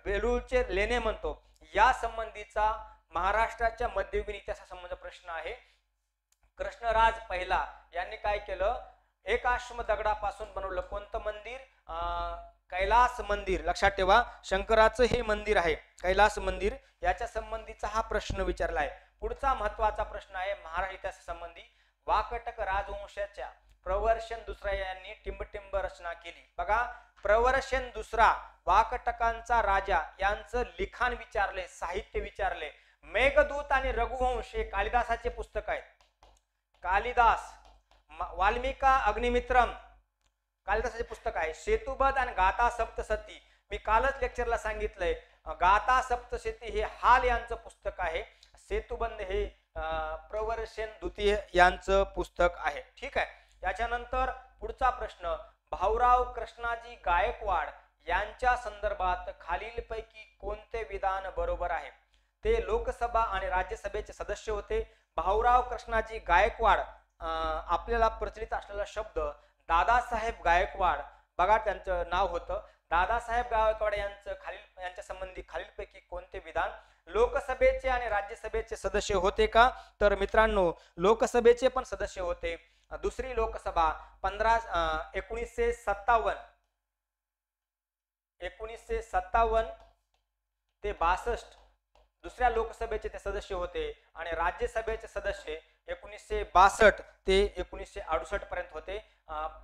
Speaker 1: वेरूळचे लेणे म्हणतो, या संबंधीचा महाराष्ट्राच्या मध्ययुगीन इतिहासासंबंधी प्रश्न आहे. कृष्णराज पहिला यांनी काय केलं? एक आश्रम दगडापासून बनवलं. कोणतं मंदिर? कैलास मंदिर. लक्षात ठेवा शंकराचं हे मंदिर आहे कैलास मंदिर. याच्या संबंधीचा हा प्रश्न विचारला आहे. पुढचा महत्वाचा प्रश्न आहे महाराष्ट्र इतिहासासंबंधी. वाकटक राजवंशाच्या प्रवर्षण दुसरा यांनी टिंबटिंब रचना केली. बघा प्रवर्षण दुसरा वाकटकांचा राजा यांचं लिखाण विचारले, साहित्य विचारले. मेघदूत आणि रघुवंश हे कालिदासाचे पुस्तक आहेत. कालिदास, वाल्मिका अग्निमित्रम कालिदासाचे पुस्तक आहे. सेतुबंध आणि गाथा सप्तशती मी कालच लेक्चरला सांगितलंय. गाथा सप्तशती हे हाल यांचं पुस्तक आहे. सेतुबंध हे प्रवर्षण द्वितीय यांचं पुस्तक आहे. ठीक आहे. याच्यानंतर पुढचा प्रश्न, भाऊराव कृष्णाजी गायकवाड यांच्या संदर्भात खालीलपैकी कोणते विधान बरोबर आहे? ते लोकसभा आणि राज्यसभेचे सदस्य होते. भाऊराव कृष्णाजी गायकवाड आपल्याला प्रचलित असलेला शब्द दादासाहेब गायकवाड, बघा त्यांचं नाव होतं. दादासाहेब गायकवाड यांच्या संबंधी खालीलपैकी कोणते विधान लोकसभेचे आणि राज्यसभेचे सदस्य होते का? तर मित्रांनो लोकसभेचे पण सदस्य होते. दुसरी लोकसभा 1957 ते 62 दुसऱ्या लोकसभेचे ते सदस्य होते आणि राज्यसभेचे सदस्य 1962 ते 1968 पर्यंत होते.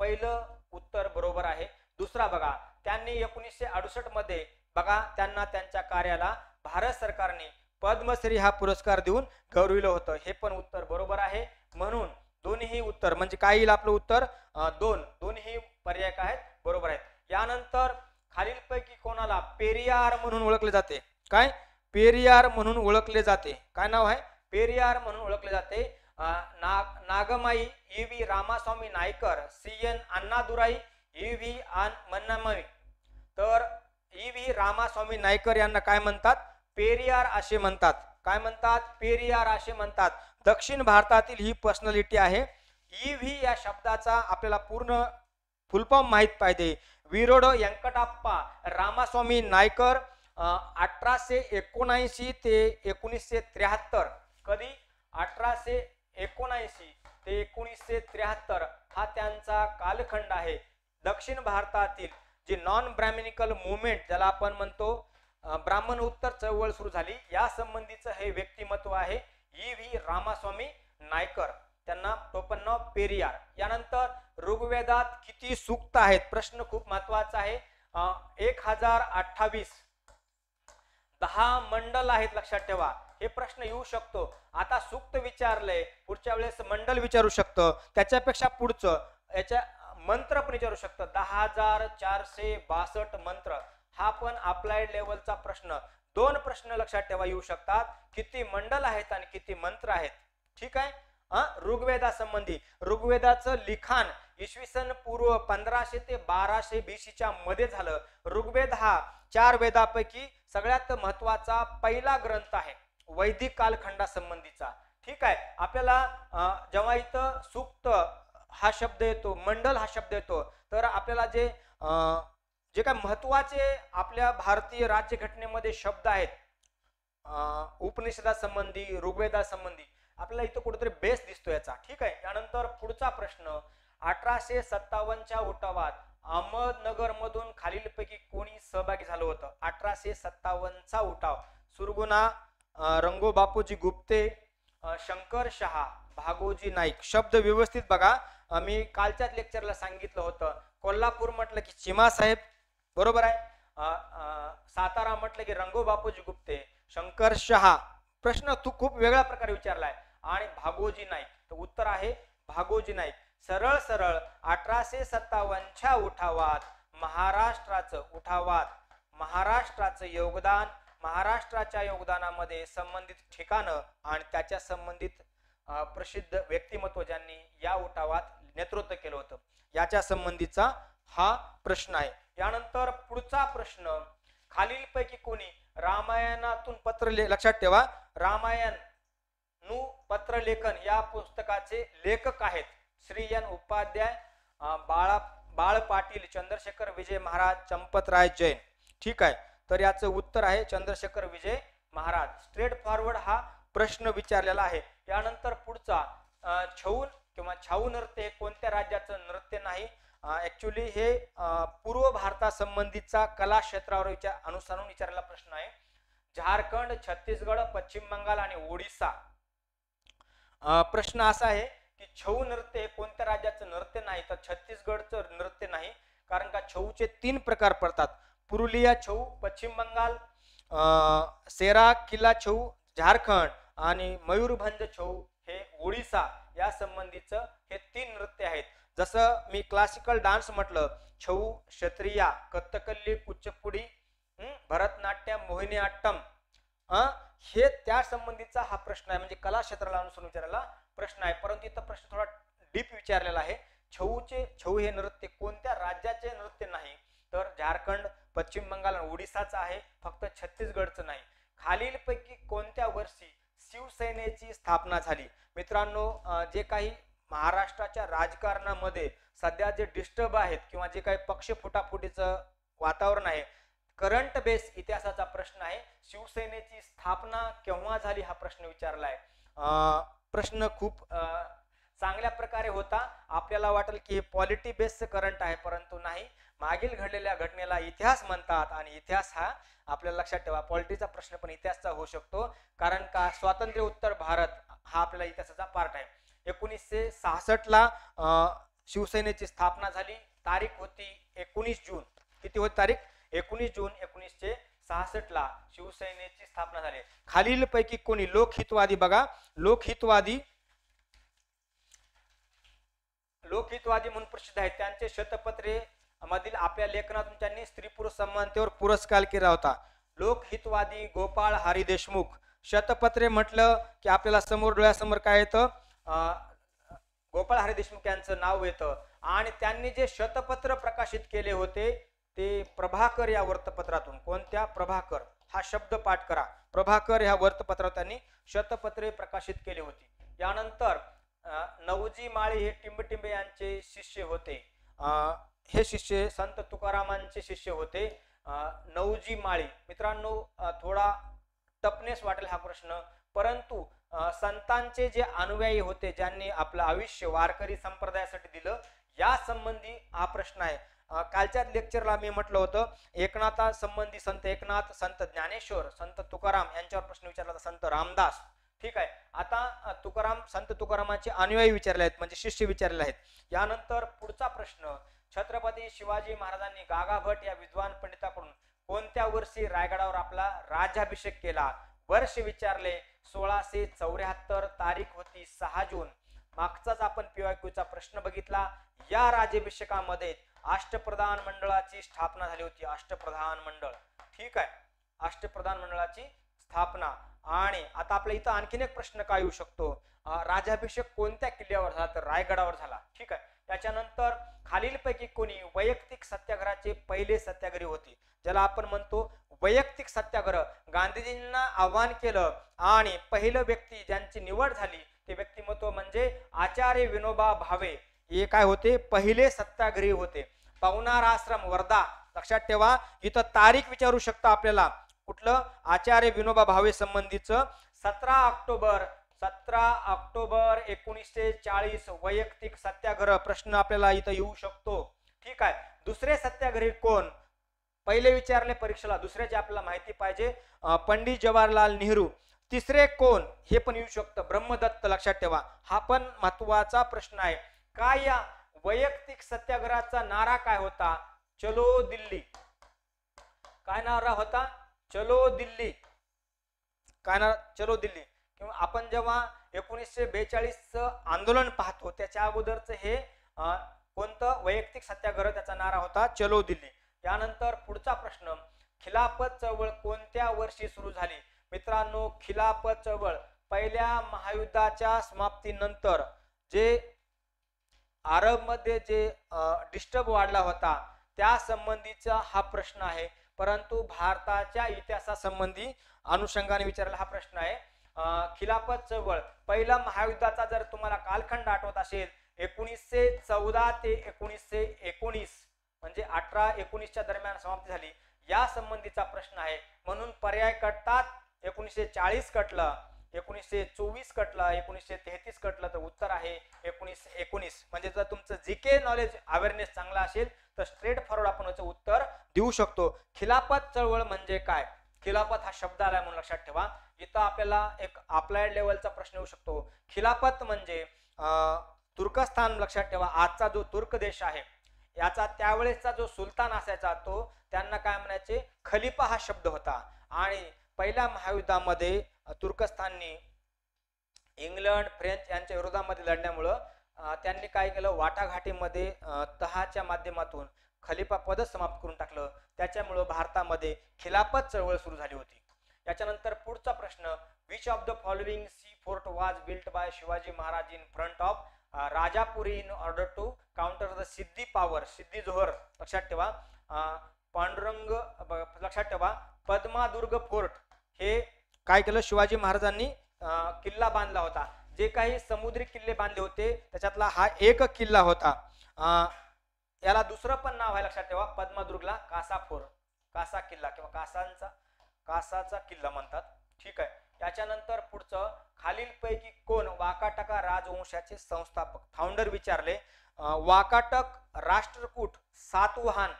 Speaker 1: पहिलं उत्तर बरोबर आहे. दुसरा बघा, त्यांनी 1968 मध्ये बघा त्यांना त्यांच्या कार्याला भारत सरकारने पद्मश्री हा पुरस्कार देऊन गौरविलं होतं. हे पण उत्तर बरोबर आहे. म्हणून दोन्ही उत्तर म्हणजे काय येईल आपलं उत्तर? दोन्ही पर्याय काय आहेत? बरोबर आहेत. यानंतर खालीलपैकी कोणाला पेरियार म्हणून ओळखले जाते? काय? पेरियार म्हणून ओळखले जाते. काय नाव आहे? पेरियार म्हणून ओळखले जाते. नागमाई EV Ramaswamy Naikar, CN Annadurai, EV मन्नामई. तर EV रामास्वामी नायकर यांना काय म्हणतात? पेरियार असे म्हणतात. काय म्हणतात? पेरियार असे म्हणतात. दक्षिण भारतातील ही पर्सनॅलिटी आहे. EV या शब्दाचा आपल्याला पूर्ण फुलफॉर्म माहित पाहिजे. विरोड व्यंकटाप्पा रामास्वामी नायकर 1879 ते 1973. कधी? 1879 ते 1973 हा त्यांचा कालखंड आहे. दक्षिण भारतातील जी नॉन ब्राह्मणिकल मुवमेंट ज्याला आपण म्हणतो, ब्राह्मण उत्तर चळवळ सुरू झाली, या संबंधीचं हे व्यक्तिमत्व आहे EV रामास्वामी नायकर. त्यांना टोपण नाव पेरियार. यानंतर ऋग्वेदात किती सूक्त आहेत? प्रश्न खूप महत्वाचा आहे. 1028. 10 मंडल आहेत, लक्षात ठेवा. हे प्रश्न येऊ शकतो. आता सूक्त विचारलंय, पुढच्या वेळेस मंडल विचारू शकतं. त्याच्यापेक्षा पुढचं याच्या मंत्र पण विचारू शकतं. 10,462 मंत्र हा पण अप्लाइड लेवलचा प्रश्न. 2 प्रश्न लक्षात ठेवा येऊ शकतात. किती मंडल आहेत आणि किती मंत्र आहेत. ठीक आहे. ऋग्वेदासंबंधी ऋग्वेदाचं लिखाण इसवी सन पूर्व 1500 ते 1200 BC मध्ये झालं. ऋग्वेद हा 4 वेदापैकी सगळ्यात महत्वाचा पहिला ग्रंथ आहे वैदिक कालखंडासंबंधीचा. ठीक आहे. आपल्याला जेव्हा इथं सूक्त हा शब्द येतो, मंडल हा शब्द येतो, तर आपल्याला जे काय महत्वाचे आपल्या भारतीय राज्यघटनेमध्ये शब्द आहेत, उपनिषदासंबंधी, ऋग्वेदासंबंधी, आपल्याला इथं कुठेतरी बेस दिसतो याचा. ठीक आहे. यानंतर पुढचा प्रश्न, 1857च्या उठावात अहमदनगर मधून खालीलपैकी कोणी सहभागी झालं होतं? 1857चा उठाव. सुरगुणा, रंगो बापूजी गुप्ते, शंकर शहा, भागोजी नाईक. शब्द व्यवस्थित बघा. मी कालच्याच लेक्चरला सांगितलं होतं. कोल्हापूर म्हटलं की चिमासाहेब, बरोबर आहे. सातारा म्हटलं की रंगो बापूजी गुप्ते, शंकर शहा. प्रश्न तू खूप वेगळ्या प्रकारे विचारलाय. आणि भागोजी नाईक. तर उत्तर आहे भागोजी नाईक. सरळ सरळ 1857च्या उठावात महाराष्ट्राचं योगदान, महाराष्ट्राच्या योगदानामध्ये संबंधित ठिकाणं आणि त्याच्या संबंधित प्रसिद्ध व्यक्तिमत्व ज्यांनी या उठावात नेतृत्व केलं होतं याच्या संबंधीचा हा प्रश्न आहे. यानंतर पुढचा प्रश्न, खालीलपैकी कोणी रामायणातून पत्र लक्षात ठेवा, रामायण पत्रलेखन या पुस्तकाचे लेखक आहेत श्री N उपाध्याय, बाळ पाटील, चंद्रशेखर विजय महाराज, चंपतराय जैन. ठीक आहे. तर याचं उत्तर आहे चंद्रशेखर विजय महाराज. स्ट्रेट फॉरवर्ड हा प्रश्न विचारलेला आहे. यानंतर पुढचा, छऊ किंवा छाऊ नृत्य हे कोणत्या राज्याचं नृत्य नाही? ऍक्च्युली हे पूर्व भारतासंबंधीचा कला क्षेत्रावर अनुसरून विचारलेला प्रश्न आहे. झारखंड, छत्तीसगड, पश्चिम बंगाल आणि ओडिसा. प्रश्न असा आहे की छऊ नृत्य हे कोणत्या राज्याचं नृत्य नाही? तर छत्तीसगडचं नृत्य नाही, कारण का छऊचे 3 प्रकार पडतात. पुरुलिया छऊ पश्चिम बंगाल, सेरा किल्ला छऊ झारखंड आणि मयूरभंज छऊ हे ओडिसा. या संबंधीचं हे 3 नृत्य आहेत. जसं मी क्लासिकल डान्स म्हटलं, छऊ, क्षत्रिया, कथकली, कुचिपुडी, भरतनाट्यम, मोहिनीअट्टम, हे त्या संबंधीचा हा प्रश्न आहे. म्हणजे कला क्षेत्राला अनुसरून विचारलेला प्रश्न आहे. परंतु इथं प्रश्न थोडा डीप विचारलेला आहे. छऊ हे नृत्य कोणत्या राज्याचे नृत्य नाही? तर झारखंड, पश्चिम बंगाल आणि ओडिसाचं आहे, फक्त छत्तीसगडचं नाही. खालीलपैकी कोणत्या वर्षी शिवसेनेची स्थापना झाली? मित्रांनो, जे काही महाराष्ट्राच्या राजकारणामध्ये सध्या जे डिस्टर्ब आहेत किंवा जे काही पक्ष फुटाफुटीचं वातावरण आहे, करंट बेस इतिहासाचा प्रश्न आहे. शिवसेनेची स्थापना केव्हा झाली हा प्रश्न विचारलाय. प्रश्न खूप चांगल्या प्रकारे होता. आपल्याला वाटेल की हे पॉलिटी बेस्ड करंट आहे, परंतु नाही. मागील घडलेल्या घटनेला इतिहास म्हणतात आणि इतिहास हा आपल्याला लक्षात ठेवा पॉलिटिक्सचा प्रश्न पण इतिहासचा होऊ शकतो, कारण का स्वातंत्र्य उत्तर भारत हा आपल्याला इतिहासाचा पार्ट आहे. 1966 ला शिवसेनेची स्थापना झाली. तारीख होती 19 जून. किती होती तारीख? 19 जून 1966 ला शिवसेनेची स्थापना झाली. खालील पैकी कोणी लोकहितवादी, बघा लोकहितवादी म्हणून प्रसिद्ध आहेत, त्यांचे शतपत्रे मधील आपल्या लेखनातून त्यांनी स्त्री पुरुष समानतेवर पुरस्कार केला होता. लोकहितवादी गोपाळ हरी देशमुख. शतपत्रे म्हटलं की आपल्याला समोर डोळ्यासमोर काय येतं? गोपाळ हरी देशमुख यांचं नाव येतं. आणि त्यांनी जे शतपत्र प्रकाशित केले होते ते प्रभाकर या वृत्तपत्रातून. कोणत्या? प्रभाकर. हा शब्द पाठ करा. प्रभाकर ह्या वृत्तपत्रात त्यांनी शतपत्रे प्रकाशित केली होती. यानंतर नवजी माळी हे टिंबटिंबे यांचे शिष्य होते. हे शिष्य संत तुकारामांचे शिष्य होते. नवजी माळी. मित्रांनो थोडा टफनेस वाटेल हा प्रश्न, परंतु संतांचे जे अनुयायी होते ज्यांनी आपलं आयुष्य वारकरी संप्रदायासाठी दिलं, या संबंधी हा प्रश्न आहे. कालच्या लेक्चरला मी म्हटलं होतं एकनाथा संबंधी संत एकनाथ, संत ज्ञानेश्वर, संत तुकाराम यांच्यावर प्रश्न विचारला होता, संत रामदास. ठीक आहे. आता तुकाराम, संत तुकारामांचे अनुयायी विचारले आहेत, म्हणजे शिष्य विचारले आहेत. यानंतर पुढचा प्रश्न, छत्रपती शिवाजी महाराजांनी गागा भट या विद्वान पंडिताकडून कोणत्या वर्षी रायगडावर आपला राज्याभिषेक केला? वर्ष विचारले 1674. तारीख होती 6 जून. मागचाच आपण PYQचा प्रश्न बघितला. या राज्याभिषेकामध्ये अष्टप्रधान मंडळाची स्थापना झाली होती. अष्टप्रधान मंडळ. ठीक आहे. अष्टप्रधान मंडळाची स्थापना. आणि आता आपल्या इथं आणखीन एक प्रश्न काय येऊ शकतो? राज्याभिषेक कोणत्या किल्ल्यावर झाला? तर रायगडावर झाला. ठीक आहे. त्याच्यानंतर खालीलपैकी कोणी वैयक्तिक सत्याग्रहाचे पहिले सत्याग्रही होते? ज्याला आपण म्हणतो वैयक्तिक सत्याग्रह. गांधीजींना आव्हान केलं आणि पहिलं व्यक्ती ज्यांची निवड झाली ते व्यक्तिमत्व म्हणजे आचार्य विनोबा भावे. हे काय होते? पहिले सत्याग्रही होते. पवनार आश्रम वर्धा. लक्षात ठेवा, इथं तारीख विचारू शकता आपल्याला. कुठलं? आचार्य विनोबा भावे संबंधीचं 17 ऑक्टोबर 1940 वैयक्तिक सत्याग्रह प्रश्न आपल्याला इथं येऊ शकतो. ठीक आहे. दुसरे सत्याग्रही कोण? पहिले विचारले परीक्षेला, दुसऱ्याची आपल्याला माहिती पाहिजे. पंडित जवाहरलाल नेहरू. तिसरे कोण? हे पण येऊ शकतं, ब्रह्मदत्त. लक्षात ठेवा, हा पण महत्वाचा प्रश्न आहे. काय या वैयक्तिक सत्याग्रहाचा नारा काय होता? चलो दिल्ली. काय नारा होता? चलो दिल्ली. काय नारा? चलो दिल्ली. किंवा आपण जेव्हा 1942 आंदोलन पाहतो त्याच्या अगोदरच हे कोणतं वैयक्तिक सत्याग्रह, त्याचा नारा होता चलो दिल्ली. यानंतर पुढचा प्रश्न, खिलाफत चळवळ कोणत्या वर्षी सुरू झाली? मित्रांनो, खिलाफत चळवळ पहिल्या महायुद्धाच्या समाप्तीनंतर जे अरबमध्ये जे डिस्टर्ब वाढला होता त्या संबंधीचा हा प्रश्न आहे. परंतु भारताच्या इतिहासासंबंधी अनुषंगाने विचारलेला हा प्रश्न आहे. खिलाफत चळवळ पहिला महायुद्धाचा जर तुम्हाला कालखंड आठवत असेल 1914 ते 1919 म्हणजे 18-19च्या दरम्यान समाप्ती झाली. या संबंधीचा प्रश्न आहे. म्हणून पर्याय कटतात. 1940 कटलं, 1924 कटलं, 1933 कटलं, तर उत्तर आहे 1919. म्हणजे जर तुमचं जीके नॉलेज अवेअरनेस चांगला असेल तर स्ट्रेट फॉरवर्ड आपण याचं उत्तर देऊ शकतो. खिलाफत चळवळ म्हणजे काय? खिलाफत हा शब्द आलाय म्हणून लक्षात ठेवा. इथं आपल्याला एक अप्लाइड लेवलचा प्रश्न येऊ शकतो. खिलाफत म्हणजे तुर्कस्तान. लक्षात ठेवा, आजचा जो तुर्क देश आहे याचा त्यावेळेसचा जो सुलतान असायचा तो त्यांना काय म्हणायचे? खलिफा हा शब्द होता. आणि पहिल्या महायुद्धामध्ये तुर्कस्ताननी इंग्लंड, फ्रेंच यांच्या विरोधामध्ये लढण्यामुळं त्यांनी काय केलं? वाटाघाटीमध्ये तहाच्या माध्यमातून खलिफा पद समाप्त करून टाकलं. त्याच्यामुळं भारतामध्ये खिलाफत चळवळ सुरू झाली होती. याच्यानंतर पुढचा प्रश्न, which of the following sea fort was built by Shivaji Maharaj in front of Rajapuri in order to counter the Siddhi power? Siddhi Johar. लक्षात ठेवा. पांडुरंग. लक्षात ठेवा, पद्मादुर्ग फोर्ट हे काय केलं? शिवाजी महाराजांनी किल्ला बांधला होता. जे काही समुद्री किल्ले बांधले होते त्याच्यातला हा एक किल्ला होता. याला दुसरं पण नाव आहे, लक्षात ठेवा. पद्मादुर्गला कासा फोर्ट, कासा किल्ला किंवा कासाचा किल्ला म्हणतात. ठीक आहे. त्याच्यानंतर पुढचं, खालीलपैकी कोण वाकाटका राजवंशाचे संस्थापक? फाउंडर विचारले. वाकाटक राष्ट्रकूट सातवाहन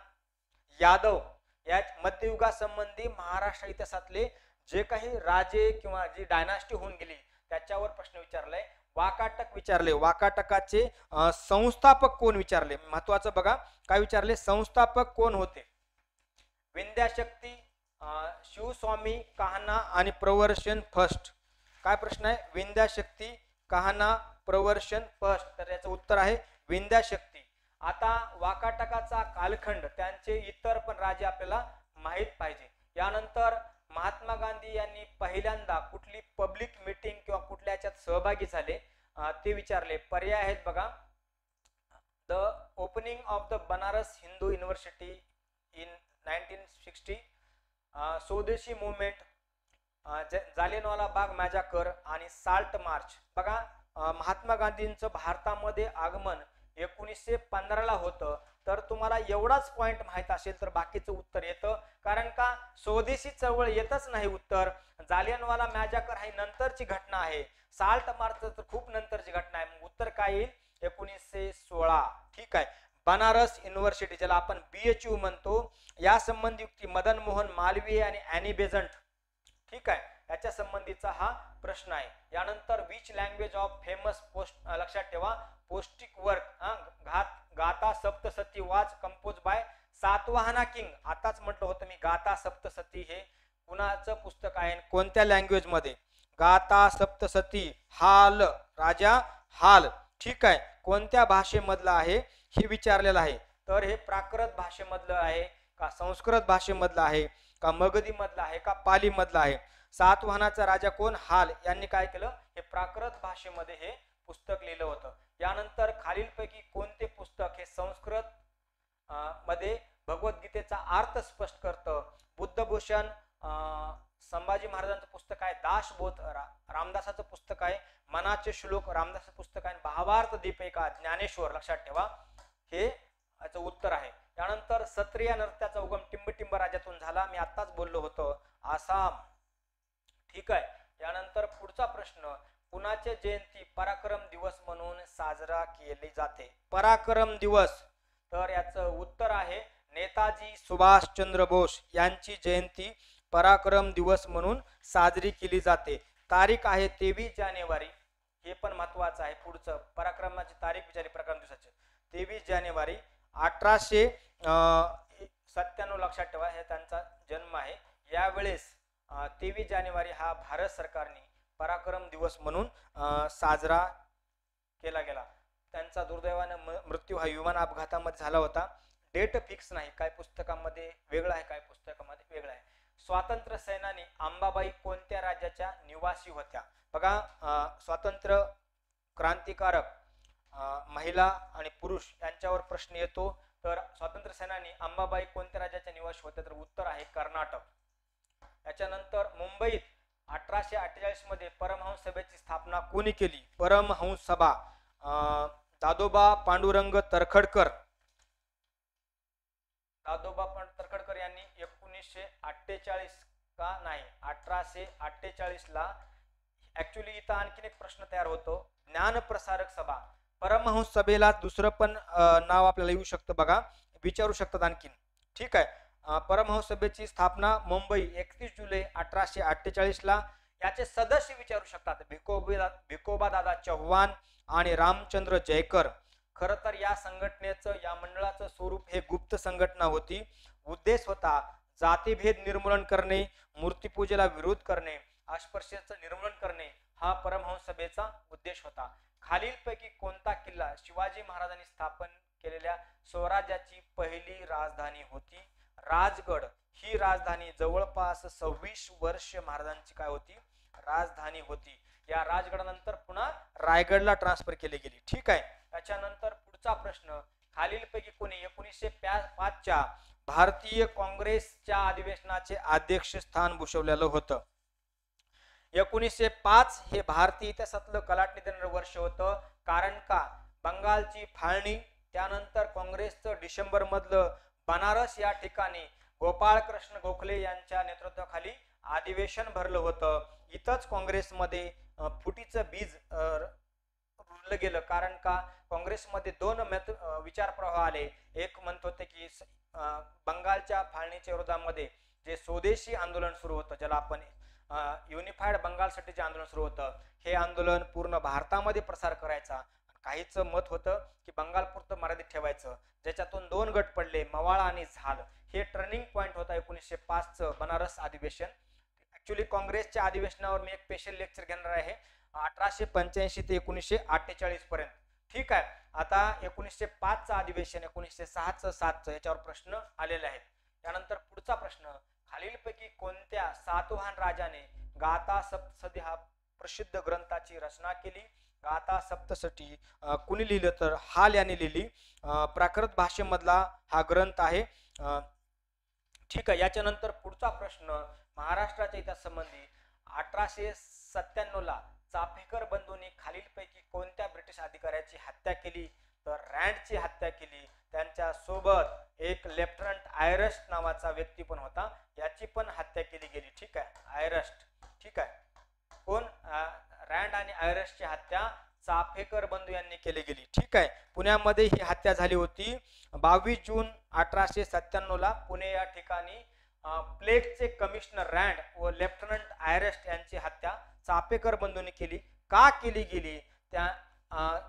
Speaker 1: यादव या मध्ययुगासंबंधी महाराष्ट्र इतिहासातले जे काही राजे किंवा जी डायनास्टी होऊन गेली त्याच्यावर प्रश्न विचारलाय. वाकाटक विचारले, वाकाटकाचे संस्थापक कोण विचारले, महत्वाचं बघा काय विचारले, संस्थापक कोण होते. विंध्याशक्ती, शिवस्वामी, कान्हा आणि प्रवर्षण फर्स्ट. काय प्रश्न आहे, विंध्याशक्ती, कान्हा, प्रवर्षण फर्स्ट. तर याचं उत्तर आहे विंध्याशक्ती. आता वाकाटकाचा कालखंड, त्यांचे इतर पण राजे आपल्याला माहित पाहिजे. यानंतर महात्मा गांधी यांनी पहिल्यांदा कुठली पब्लिक मीटिंग किंवा कुठल्या याच्यात सहभागी झाले ते विचारले. पर्याय आहेत बघा. The opening of the Banaras Hindu university in 1960, स्वदेशी मुवमेंट, जालियनवाला बाग मॅजाकर आणि साल्ट मार्च. बघा महात्मा गांधींचं भारतामध्ये आगमन 1915ला होतं. तर तुम्हाला एवढाच पॉइंट माहित असेल तर बाकीचं उत्तर येतं, कारण का स्वदेशी चळवळ येतच नाही उत्तर. जालियनवाला मॅजाकर ही नंतरची घटना आहे, साल्ट मार्च तर खूप नंतरची घटना आहे. मग उत्तर काय येईल, 1916. ठीक आहे. बनारस युनिव्हर्सिटी ज्याला आपण BHU म्हणतो, या संबंधी युक्ती मदन मोहन मालवीय आणि ॲनी बेझंट. ठीक आहे, याच्या संबंधीचा हा प्रश्न आहे. यानंतर which language of famous post, लक्षात ठेवा, पौष्टिक वर्क गाथा सप्तसती वाज कंपोज बाय सातवाहना किंग. आताच म्हटलं होतं मी, गाथा सप्तसती हे कुणाचं पुस्तक आहे, कोणत्या लँग्वेज मध्ये, गाथा सप्तसती, हाल, राजा हाल. ठीक आहे, कोणत्या भाषेमधलं आहे हे विचारलेलं आहे. तर हे प्राकृत भाषेमधलं आहे का, संस्कृत भाषेमधलं आहे का, मगधी मधलं आहे का, पाली मधलं आहे. सातवाहनाचा राजा कोण, हाल यांनी काय केलं, हे प्राकृत भाषेमध्ये हे पुस्तक लिहिलं होतं. यानंतर खालीलपैकी कोणते पुस्तक हे संस्कृत मध्ये भगवद्गीतेचा अर्थ स्पष्ट करतं. बुद्धभूषण संभाजी महाराजांचं पुस्तक आहे, दासबोध रामदासाचं पुस्तक आहे, मनाचे श्लोक रामदासाचं पुस्तक आहे, भावार्थ दीपिका ज्ञानेश्वर. लक्षात ठेवा, हे याचं उत्तर आहे. त्यानंतर सत्रिया नृत्याचा उगम टिंबटिंब राज्यातून झाला, मी आताच बोललो होतो, आसाम. ठीक आहे. यानंतर पुढचा प्रश्न, कुणाचे जयंती पराक्रम दिवस म्हणून साजरा केली जाते, पराक्रम दिवस. तर याचं उत्तर आहे नेताजी सुभाषचंद्र बोस यांची जयंती पराक्रम दिवस म्हणून साजरी केली जाते. तारीख आहे 23 जानेवारी. हे पण महत्वाचं आहे. पुढचं पराक्रमाची तारीख विचारली पराक्रम दिवसाची, 23 जानेवारी 1897. लक्षात ठेवा, हे त्यांचा जन्म आहे. यावेळेस 23 जानेवारी हा भारत सरकारने पराक्रम दिवस म्हणून साजरा केला गेला. त्यांचा दुर्दैवाने मृत्यू हा विमान अपघातामध्ये झाला होता. डेट फिक्स नाही, काय पुस्तकामध्ये वेगळं आहे, काय पुस्तकामध्ये वेगळं आहे. स्वातंत्र्य सेनानी अंबाबाई कोणत्या राज्याच्या निवासी होत्या. बघा स्वातंत्र्य क्रांतिकारक महिला आणि पुरुष यांच्यावर प्रश्न येतो. तर स्वातंत्र्य सेनानी अंबाबाई कोणत्या राज्याच्या निवासी होत्या, तर उत्तर आहे कर्नाटक. याच्यानंतर मुंबईत 1848 मध्ये परमहंस सभेची स्थापना कोणी केली, परमहंस सभा, दादोबा पांडुरंग तरखडकर. दादोबा तरखडकर यांनी 1948 का नाही 1848 ला. ऍक्च्युली इथं आणखीन एक प्रश्न तयार होतो, ज्ञानप्रसारक सभा. परमहंस सभेला दुसरं पण नाव आपल्याला येऊ शकतं, बघा विचारू शकतात आणखीन. ठीक आहे. परमहंस सभेची स्थापना मुंबई 31 जुलै 1848 ला. याचे सदस्य विचारू शकतात, भिकोबा दादा चव्हाण आणि रामचंद्र जयकर. खरं तर या संघटनेचं, या मंडळाचं स्वरूप हे गुप्त संघटना होती. उद्देश होता जातीभेद निर्मूलन करणे, मूर्तीपूजेला विरोध करणे, अस्पृश्यतेचं निर्मूलन करणे, हा परमहंस सभेचा उद्देश होता. खालीलपैकी कोणता किल्ला शिवाजी महाराजांनी स्थापन केलेल्या स्वराज्याची पहिली राजधानी होती, राजगड. ही राजधानी जवळपास 26 वर्ष महाराजांची काय होती, राजधानी होती. या राजगडानंतर पुन्हा रायगडला ट्रान्सफर केली गेली. ठीक आहे. त्याच्यानंतर पुढचा प्रश्न, खालीलपैकी कोणी 1905 च्या भारतीय काँग्रेसच्या अधिवेशनाचे अध्यक्षस्थान भूषवलेलं होतं. 1905 हे भारतीय इतिहासातलं कलाटणी देणारं वर्ष होतं, कारण का बंगालची फाळणी, त्यानंतर काँग्रेसचं डिसेंबर मधलं बनारस या ठिकाणी गोपाळकृष्ण गोखले यांच्या नेतृत्वाखाली अधिवेशन भरलं होतं. इथंच काँग्रेसमध्ये फुटीचं बीज रुजलं गेलं, कारण का काँग्रेसमध्ये दोन विचार प्रवाह आले. एक म्हणत होते की बंगालच्या फाळणीच्या विरोधामध्ये जे स्वदेशी आंदोलन सुरू होतं, ज्याला आपण युनिफाईड बंगालसाठी जे आंदोलन सुरू होतं, हे आंदोलन पूर्ण भारतामध्ये प्रसार करायचा. काहीचं मत होतं की बंगालपुरतं मर्यादित ठेवायचं, ज्याच्यातून दोन गट पडले, मवाळा आणि झाल. हे टर्निंग पॉइंट होता 1905चं बनारस अधिवेशन. ऍक्च्युली काँग्रेसच्या अधिवेशनावर मी एक स्पेशल लेक्चर घेणार आहे 1885 ते 1948 पर्यंत. ठीक आहे. आता 1905चं अधिवेशन, 1906चं 7चं याच्यावर प्रश्न आलेले आहेत. त्यानंतर पुढचा प्रश्न, खालीलपैकी कोणत्या सातवाहन राजाने गाथा सप्तशती हा प्रसिद्ध ग्रंथाची रचना केली? गाथा सप्तशती कुणी लिहिलं तर हाल यांनी लिहिली. प्राकृत भाषेमधला हा ग्रंथ आहे. ठीक आहे. याच्यानंतर पुढचा प्रश्न, महाराष्ट्राच्या इतिहासासंबंधी 1897 ला चाफेकर बंधूंनी खालीलपैकी कोणत्या ब्रिटिश अधिकाऱ्याची हत्या केली? तर रँडची हत्या केली. त्यांच्या सोबत एक लेफ्टनंट आयरस्ट नावाचा व्यक्ती पण होता, याची पण हत्या केली गेली. ठीक आहे, आयरस्ट. ठीक आहे. कोण? रँड आणि आयरस्टची हत्या चाफेकर बंधू यांनी केली गेली. ठीक आहे. पुण्यामध्ये ही हत्या झाली होती 22 जून 1897 ला. पुणे या ठिकाणी प्लेगचे कमिशनर रँड व लेफ्टनंट आयरस्ट यांची हत्या चाफेकर बंधूंनी केली. का केली गेली? त्या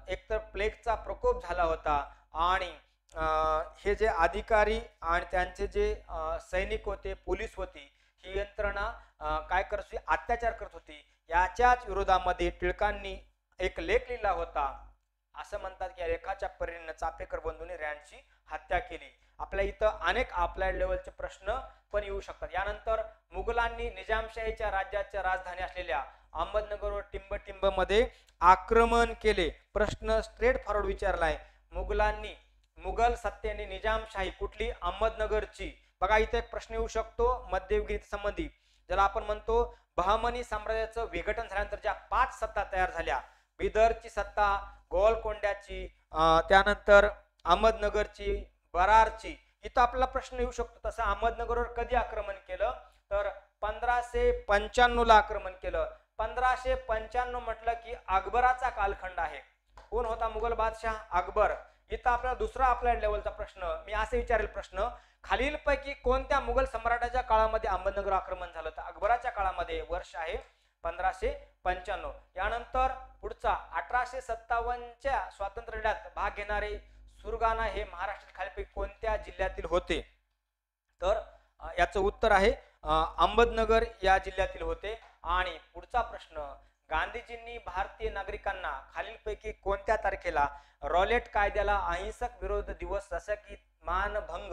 Speaker 1: एकतर प्लेगचा प्रकोप झाला होता आणि हे जे अधिकारी आणि त्यांचे जे सैनिक होते, पोलीस होती, ही यंत्रणा काय करत होती? अत्याचार करत होती. याच्याच विरोधामध्ये टिळकांनी एक लेख लिहिला होता. असं म्हणतात की या लेखाच्या परिणामी चाफेकर बंधूंनी रँडची हत्या केली. आपल्या इथं अनेक अप्लाइड लेवलचे प्रश्न पण येऊ शकतात. यानंतर मुघलांनी निजामशाहीच्या राज्याच्या राजधानी असलेल्या अहमदनगरवर टिंब मध्ये आक्रमण केले. प्रश्न स्ट्रेट फॉरवर्ड विचारलाय. मुघल सत्तेने निजामशाही कुठली? अहमदनगरची. बघा इथे एक प्रश्न येऊ शकतो मध्ययुगीन संबंधी, ज्याला आपण म्हणतो बहमनी साम्राज्याचं विघटन झाल्यानंतर ज्या 5 सत्ता तयार झाल्या, बिदरची सत्ता, गोलकोंड्याची, त्यानंतर अहमदनगरची, बरारची. इथं आपला प्रश्न येऊ शकतो तसं अहमदनगरवर कधी आक्रमण केलं? तर 1595 ला आक्रमण केलं. 1595 म्हटलं की अकबराचा कालखंड आहे. कोण होता मुघल बादशाह? अकबर. इथं आपल्याला दुसरा अप्लाइड लेवलचा प्रश्न मी असे विचारेल प्रश्न, खालीलपैकी कोणत्या मुघल सम्राटाच्या काळामध्ये अहमदनगर आक्रमण झालं? तर अकबराच्या काळामध्ये. वर्ष आहे 1595. यानंतर पुढचा 1857च्या स्वातंत्र्य लढ्यात भाग घेणारे सुरगाणा हे महाराष्ट्रातील खालीलपैकी कोणत्या जिल्ह्यातील होते? तर याचं उत्तर आहे अहमदनगर या जिल्ह्यातील होते. आणि पुढचा प्रश्न, गांधीजींनी भारतीय नागरिकांना खालीलपैकी कोणत्या तारखेला रॉलेट कायद्याला अहिंसक विरोध दिवस जसं की मानभंग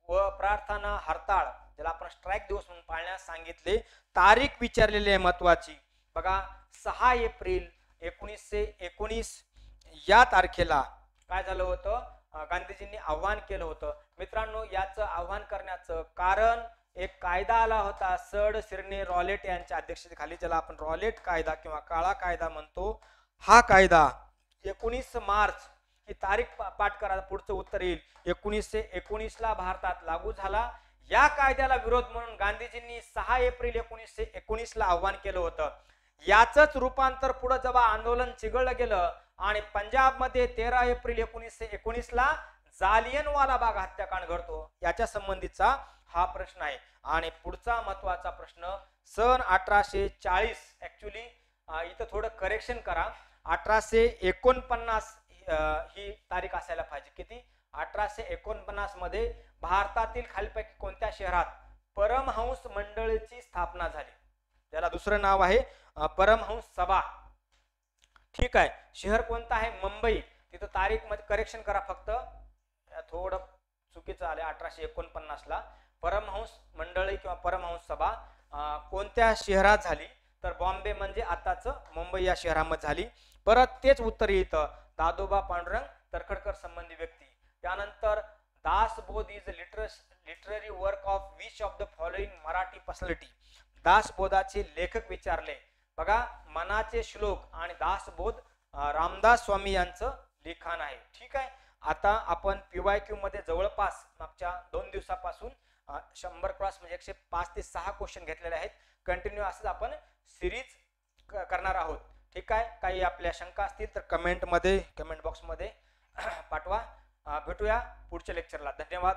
Speaker 1: व प्रार्थना हरताळ, ज्याला आपण स्ट्राईक दिवस म्हणून पाळण्यास सांगितले? तारीख विचारलेली आहे महत्वाची. बघा 6 एप्रिल 1919 या तारखेला काय झालं होतं? गांधीजींनी आव्हान केलं होतं. मित्रांनो, याचं आव्हान करण्याचं कारण एक कायदा आला होता सर सिरने रॉलेट यांच्या अध्यक्षतेखाली, ज्याला आपण रॉलेट कायदा किंवा काळा कायदा म्हणतो. हा कायदा 19 मार्च ही तारीख पाठ करा, पुढचं उत्तर येईल. 1919 ला भारतात लागू झाला. या कायद्याला विरोध म्हणून गांधीजींनी 6 एप्रिल 1919 ला आव्हान केलं होतं. याचंच रूपांतर पुढे जेव्हा आंदोलन चिघळलं गेलं आणि पंजाब मध्ये 13 एप्रिल 1919 ला जालियनवाला बाग हत्याकांड घडतो, याच्या संबंधीचा हा प्रश्न आहे. आणि पुढचा महत्वाचा प्रश्न, सन 1840. ऍक्च्युली इथं थोडं करेक्शन करा, 1849 ही तारीख असायला पाहिजे. किती? 1849 मध्ये भारतातील खालीलपैकी कोणत्या शहरात परमहंस मंडळीची स्थापना झाली? त्याला दुसरं नाव आहे परमहंस सभा. ठीक आहे. शहर कोणतं आहे? मुंबई. तिथं तारीख मध्ये करेक्शन करा, फक्त थोडं चुकीचं आलं. 1849 ला परमहंस मंडळी किंवा परमहंस सभा कोणत्या शहरात झाली? तर बॉम्बे म्हणजे आताच मुंबई या शहरामध्ये झाली. परत तेच उत्तर येतं दादोबा पांडुरंग तरखडकर संबंधी व्यक्ती. त्यानंतर Dasbodh is literary work of which of the following Marathi personality? दासबोधाचे लेखक विचारले. बघा, मनाचे श्लोक आणि दासबोध रामदास स्वामी यांचं लिखाण आहे. ठीक आहे. आता आपण PYQ मध्ये जवळपास मागच्या 2 दिवसापासून 100 क्रॉस म्हणजे 105 ते 6 क्वेश्चन घेतलेले आहेत. कंटिन्यू असंच आपण सिरीज करणार आहोत. ठीक आहे. काही आपल्या शंका असतील तर कमेंट बॉक्स मध्ये पाठवा. भेटूया पुढच्या लेक्चरला. धन्यवाद.